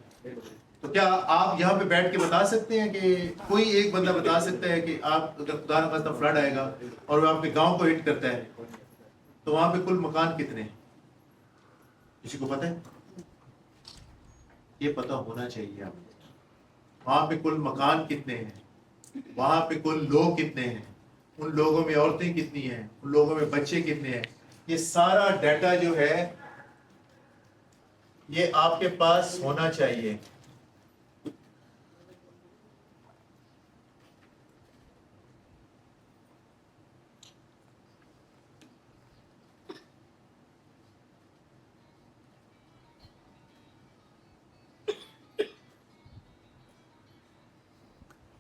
تو کیا آپ یہاں پہ بیٹھ کے بتا سکتے ہیں کہ کوئی ایک بندہ بتا سکتا ہے کہ آپ اگر خدا نہ خواستہ فلڈ آئے گا اور وہ آپ کے گاؤں کو ہٹ کرتا ہے تو وہاں پہ کل مکان کتنے ہیں؟ کسی کو پتہ ہے؟ یہ پتہ ہونا چاہیے آپ کو. وہاں پہ کل مکان کتنے ہیں، وہاں پہ کل لوگ کتنے ہیں، ان لوگوں میں عورتیں کتنی ہیں، ان لوگوں میں بچے کتنے ہیں. یہ سارا ڈیٹا جو ہے یہ آپ کے پاس ہونا چاہیے.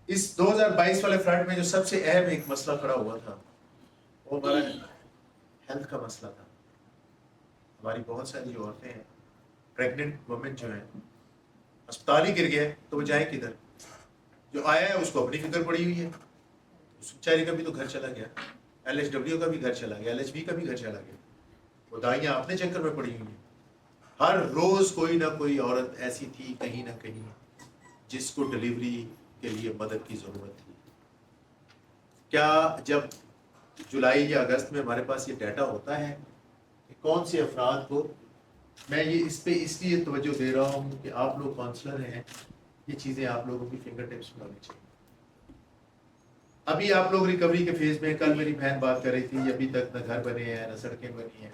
اس 2022 والے فلڈ میں جو سب سے اہم ایک مسئلہ کھڑا ہوا تھا وہ ہمارا ہیلتھ کا مسئلہ تھا. ہماری بہت ساری جو عورتیں ہیں، پریگننٹ وومن جو ہیں، اسپتال ہی گر گیا تو وہ جائیں کدھر؟ جو آیا ہے اس کو اپنی فکر پڑی ہوئی ہے، اس بیچارے کا بھی تو گھر چلا گیا، LHW کا بھی گھر چلا گیا، LHB کا بھی گھر چلا گیا. وہ دائیاں اپنے چکر میں پڑی ہوئی ہیں. ہر روز کوئی نہ کوئی عورت ایسی تھی کہیں نہ کہیں جس کو ڈلیوری کے لیے مدد کی ضرورت تھی. کیا جب جولائی یا اگست میں ہمارے پاس یہ ڈیٹا ہوتا ہے کہ کون سے افراد کو، میں یہ اس پہ اس لیے توجہ دے رہا ہوں کہ آپ لوگ کاؤنسلر ہیں، یہ چیزیں آپ لوگوں کی فنگر ٹپس میں ہونی چاہیے. ابھی آپ لوگ ریکوری کے فیز میں، کل میری بہن بات کر رہی تھی، ابھی تک نہ گھر بنے ہیں نہ سڑکیں بنی ہیں.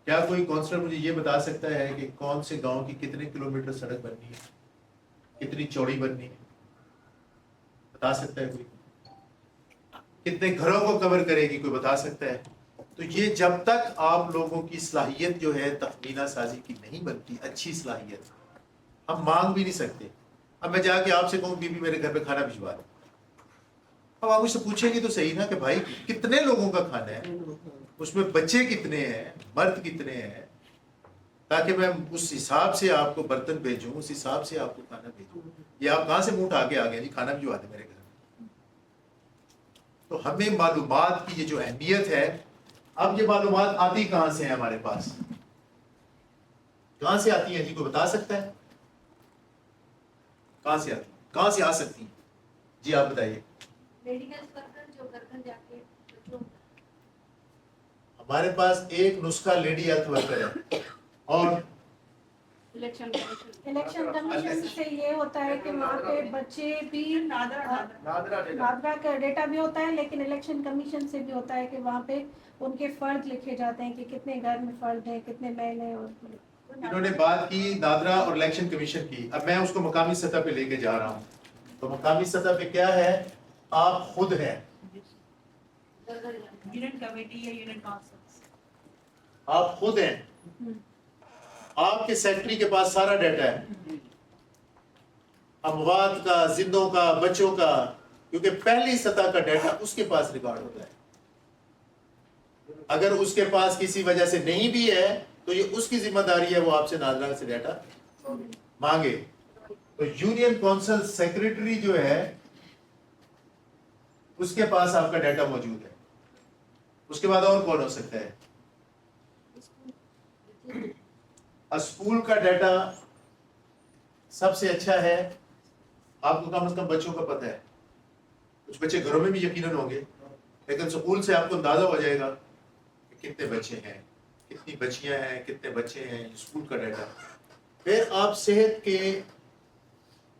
کیا کوئی کاؤنسلر مجھے یہ بتا سکتا ہے کہ کون سے گاؤں کی کتنے کلومیٹر سڑک بننی ہے، کتنی چوڑی بننی ہے؟ بتا سکتا ہے کوئی؟ کتنے گھروں کو کور کرے گی، کوئی بتا سکتا ہے؟ تو یہ جب تک آپ لوگوں کی صلاحیت جو ہے تخمینہ سازی کی نہیں بنتی، اچھی صلاحیت، ہم مانگ بھی نہیں سکتے. اب میں جا کے آپ سے کہوں بی بی میرے گھر پہ کھانا بھجوا دیں، اب آپ مجھ سے پوچھیں گے تو صحیح نا کہ بھائی کتنے لوگوں کا کھانا ہے، اس میں بچے کتنے ہیں، مرد کتنے ہیں، تاکہ میں اس حساب سے آپ کو برتن بھیجوں، اس حساب سے آپ کو کھانا بھیجوں. یہ آپ کہاں سے منہ اٹھا کے آ گئے جی کھانا بھجوا دیں میرے گھر؟ تو ہمیں معلومات کی یہ جو اہمیت ہے، اب یہ معلومات آتی کہاں سے ہیں ہمارے پاس؟ کہاں سے آتی ہیں جی؟ کوئی بتا سکتا ہے کہاں سے آتی، کہاں سے آ سکتی ہیں؟ جی آپ بتائیے. میڈیکل ورکر جو گھر گھر جا کے ہمارے پاس ایک نسخہ لیڈی ہیلتھ ورکر ہے، اور الیکشن کمیشن سے یہ ہوتا ہے کہ وہاں پہ بچے بھی نادرا کا ڈیٹا بھی ہوتا ہے، لیکن الیکشن کمیشن سے بھی ہوتا ہے کہ وہاں پہ ان کے فرد لکھے جاتے ہیں کہ کتنے گھر میں فرد ہیں، کتنے میل ہیں. اور انہوں نے بات کی نادرا اور الیکشن کمیشن کی. اب میں اس کو مقامی سطح پہ لے کے جا رہا ہوں. تو مقامی سطح پہ کیا ہے؟ آپ خود ہیں، یونٹ کمیٹی یا یونٹ کونسلز، آپ خود ہیں. آپ کے سیکٹری کے پاس سارا ڈیٹا ہے، اموات کا، زندوں کا، بچوں کا، کیونکہ پہلی سطح کا ڈیٹا اس کے پاس ریکارڈ ہوتا ہے. اگر اس کے پاس کسی وجہ سے نہیں بھی ہے تو یہ اس کی ذمہ داری ہے وہ آپ سے نادرا سے ڈیٹا مانگے. تو تو یونین کونسل سیکریٹری جو ہے اس کے پاس آپ کا ڈیٹا موجود ہے. اس کے بعد اور کون ہو سکتا ہے؟ اسکول کا ڈیٹا سب سے اچھا ہے. آپ کو کم از کم بچوں کا پتہ ہے. کچھ بچے گھروں میں بھی یقیناً ہوں گے، لیکن اسکول سے آپ کو اندازہ ہو جائے گا کہ کتنے بچے ہیں، کتنی بچیاں ہیں، کتنے بچے ہیں. اسکول کا ڈیٹا. پھر آپ صحت کے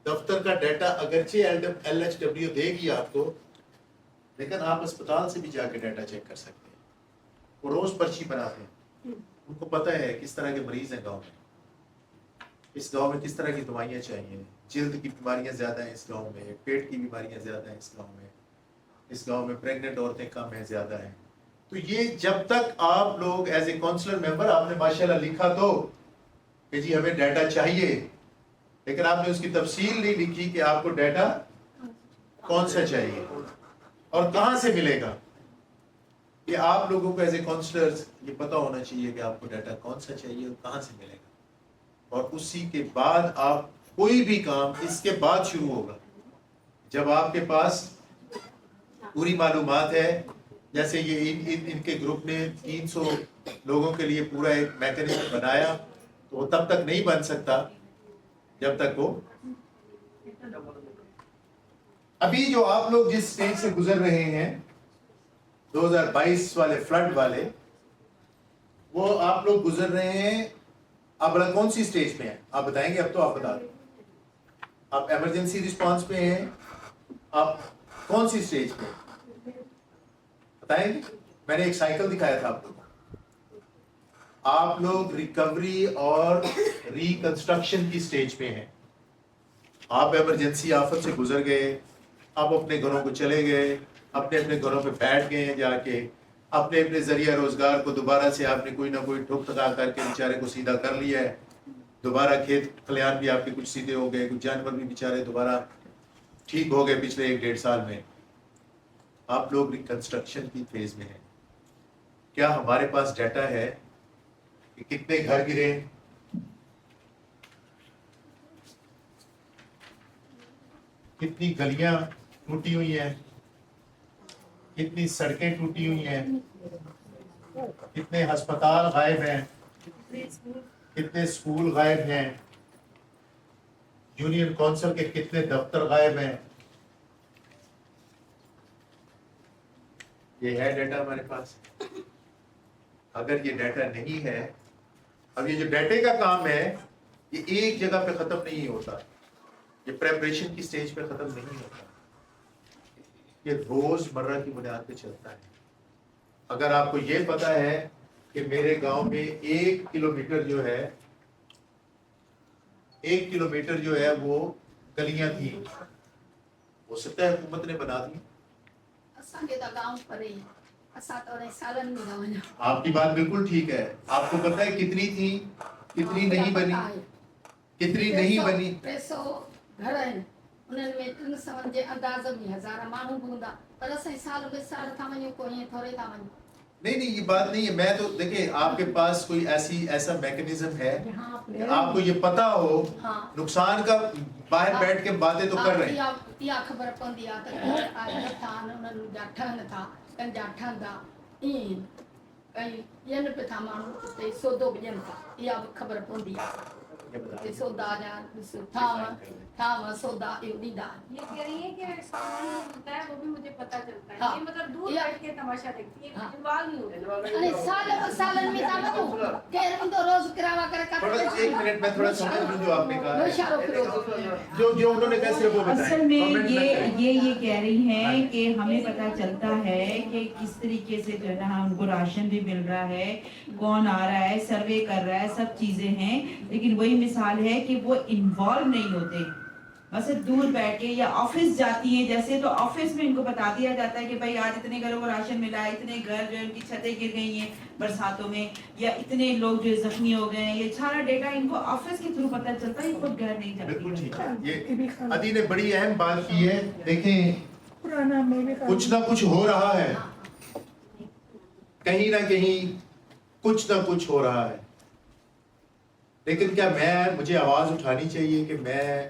دفتر کا ڈیٹا اگرچہ LHW دے گی آپ کو، لیکن آپ اسپتال سے بھی جا کے ڈیٹا چیک کر سکتے ہیں. وہ روز پرچی بناتے ہیں، ان کو پتہ ہے کس طرح کے مریض ہیں گاؤں میں، اس گاؤں میں کس طرح کی دوائیاں چاہیے، جلد کی بیماریاں زیادہ ہیں اس گاؤں میں، پیٹ کی بیماریاں زیادہ ہیں اس گاؤں میں پریگننٹ عورتیں کم ہیں، زیادہ ہیں. تو یہ جب تک آپ لوگ ایز اے کونسلر ممبر آپ نے ماشاءاللہ لکھا تو کہ جی ہمیں ڈیٹا چاہیے، لیکن آپ نے اس کی تفصیل نہیں لکھی کہ آپ کو ڈیٹا کون سا چاہیے اور کہاں سے ملے گا. کہ آپ لوگوں کو ایز اے کونسلرز یہ پتہ ہونا چاہیے کہ آپ کو ڈیٹا کون سا چاہیے اور کہاں سے ملے گا. اور اسی کے بعد آپ کوئی بھی کام اس کے بعد شروع ہوگا. جب آپ کے پاس پوری معلومات ہے، جیسے یہ ان کے گروپ نے 300 لوگوں کے لیے پورا ایک میکینزم بنایا، تو وہ تب تک نہیں بن سکتا جب تک وہ ابھی جو آپ لوگ جس سٹیج سے گزر رہے ہیں 2022 والے فلڈ والے، وہ آپ لوگ گزر رہے ہیں. آپ کون سی سٹیج پہ ہیں آپ بتائیں گے؟ اب تو آپ بتا دیں. آپ ایمرجنسی رسپانس پہ ہیں، آپ کون سی سٹیج پہ بتائیں گے؟ میں نے ایک سائیکل دکھایا تھا آپ لوگوں کو. آپ لوگ ریکوری اور ریکنسٹرکشن کی سٹیج پہ ہیں. آپ ایمرجنسی آفت سے گزر گئے، آپ اپنے گھروں کو چلے گئے، اپنے گھروں پہ بیٹھ گئے ہیں، جا کے اپنے ذریعہ روزگار کو دوبارہ سے آپ نے کوئی نہ کوئی ٹھوک ٹھکا کر کے بیچارے کو سیدھا کر لیا ہے. دوبارہ کھیت کھلیان بھی آپ کے کچھ سیدھے ہو گئے، کچھ جانور بھی بیچارے دوبارہ ٹھیک ہو گئے پچھلے 1-1.5 سال میں. آپ لوگ ریکنسٹرکشن کی فیز میں ہیں. کیا ہمارے پاس ڈیٹا ہے کہ کتنے گھر گرے، کتنی گلیاں ٹوٹی ہوئی ہیں، کتنی سڑکیں ٹوٹی ہوئی ہیں، کتنے ہسپتال غائب ہیں، کتنے اسکول غائب ہیں، یونین کونسل کے کتنے دفتر غائب ہیں؟ یہ ہے ڈیٹا ہمارے پاس. اگر یہ ڈیٹا نہیں ہے، اب یہ جو ڈیٹے کا کام ہے یہ ایک جگہ پہ ختم نہیں ہوتا، یہ پریپریشن کی سٹیج پہ ختم نہیں ہوتا، یہ روز مرہ کی بنیاد پہ چلتا ہے. اگر آپ کو یہ پتا ہے کہ میرے گاؤں میں 1 کلومیٹر جو ہے وہ گلیاں تھیں، ہو سکتا ہے حکومت نے بنا دی. آپ کی بات بالکل ٹھیک ہے. آپ کو پتا ہے کتنی تھی، کتنی نہیں بنی، کتنی نہیں بنی. نہیں یہ بات نہیں ہے. میں تو دیکھیں آپ کے پاس کوئی ایسا میکنزم ہے کہ آپ کو یہ پتا ہو نقصان کا، باہر بیٹھ کے باتیں تو کر رہے ہیں. خبر پندی ایک منٹ میں تھوڑا سمجھ لوں جو آپ نے کہا، جو انہوں نے کہا صرف وہ بتائیں. اصل میں یہ کہہ رہی ہیں کہ ہمیں پتہ چلتا ہے کہ کس طریقے سے جو ہے نا ان کو راشن بھی مل رہا ہے، کون آ رہا ہے، سروے کر رہا ہے، سب چیزیں ہیں، لیکن وہی مثال ہے کہ وہ انوالو نہیں ہوتے. بس دور بیٹھ کے یا آفس جاتی ہیں جیسے، تو آفس میں ان کو بتا دیا جاتا ہے کہ بھائی آج اتنے گھروں کو راشن ملا ہے، اتنے گھر جو ان کی چھتیں گر گئی ہیں برساتوں میں، یا اتنے لوگ جو زخمی ہو گئے ہیں. یہ سارا ڈیٹا ان کو آفس کے تھرو پتہ چلتا ہے، یہ خود گھر نہیں جاتی. بالکل ٹھیک ہے. یہ عدی نے بڑی اہم بات کی ہے. دیکھیں کچھ نہ کچھ ہو رہا ہے، کہیں نہ کہیں کچھ نہ کچھ ہو رہا ہے، لیکن کیا مجھے آواز اٹھانی چاہیے کہ میں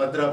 15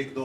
1-2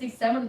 6-7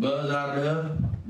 2010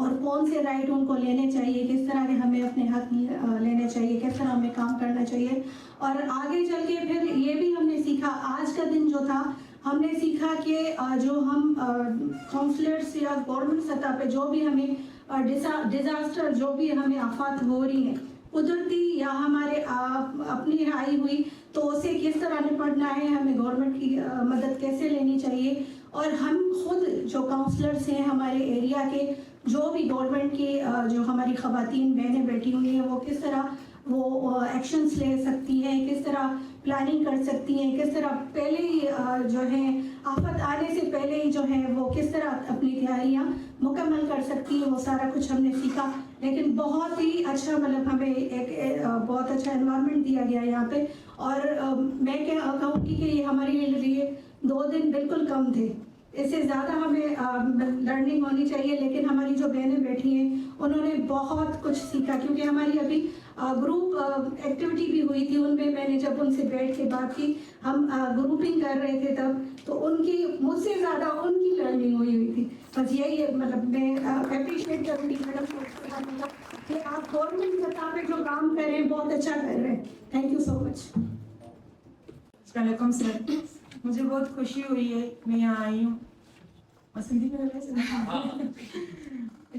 اور کون سے رائٹ ان کو لینے چاہیے, کس طرح کے ہمیں اپنے حق لینے چاہیے, کس طرح ہمیں کام کرنا چاہیے. اور آگے چل کے پھر یہ بھی ہم نے سیکھا, آج کا دن جو تھا ہم نے سیکھا کہ جو ہم کونسلرس یا گورنمنٹ سطح پہ جو بھی ہمیں ڈیزاسٹر, جو بھی ہمیں آفات ہو رہی ہیں قدرتی یا ہمارے اپنی آئی ہوئی, تو اسے کس طرح نپٹنا ہے, ہمیں گورنمنٹ کی مدد کیسے لینی چاہیے. اور ہم خود جو کاؤنسلرس ہیں ہمارے ایریا کے, جو بھی گورنمنٹ کی جو ہماری خواتین بہنیں بیٹھی ہوئی ہیں, وہ کس طرح وہ ایکشنز لے سکتی ہیں, کس طرح پلاننگ کر سکتی ہیں, کس طرح پہلے ہی جو ہے آفت آنے سے پہلے ہی جو ہے وہ کس طرح اپنی تیاریاں مکمل کر سکتی ہیں, وہ سارا کچھ ہم نے سیکھا. لیکن بہت ہی اچھا, مطلب ہمیں ایک بہت اچھا انوائرمنٹ دیا گیا یہاں پہ. اور میں کہوں گی کہ یہ ہمارے لیے 2 دن بالکل کم تھے, اس سے زیادہ ہمیں لرننگ ہونی چاہیے. لیکن ہماری جو بہنیں بیٹھی ہیں انہوں نے بہت کچھ سیکھا, کیونکہ ہماری ابھی گروپ ایکٹیویٹی بھی ہوئی تھی, ان میں میں نے جب ان سے بیٹھ کے بات کی, ہم گروپنگ کر رہے تھے تب, تو ان کی مجھ سے زیادہ ان کی لرننگ ہوئی تھی. بس یہی ہے, مطلب میں اپریشیٹ کروں گی میڈم کہ آپ گورنمنٹ سطح پہ جو کام کر رہے ہیں بہت اچھا کر رہے ہیں. تھینک یو سو مچ. السلام علیکم سر, مجھے بہت خوشی ہوئی ہے میں یہاں آئی ہوں.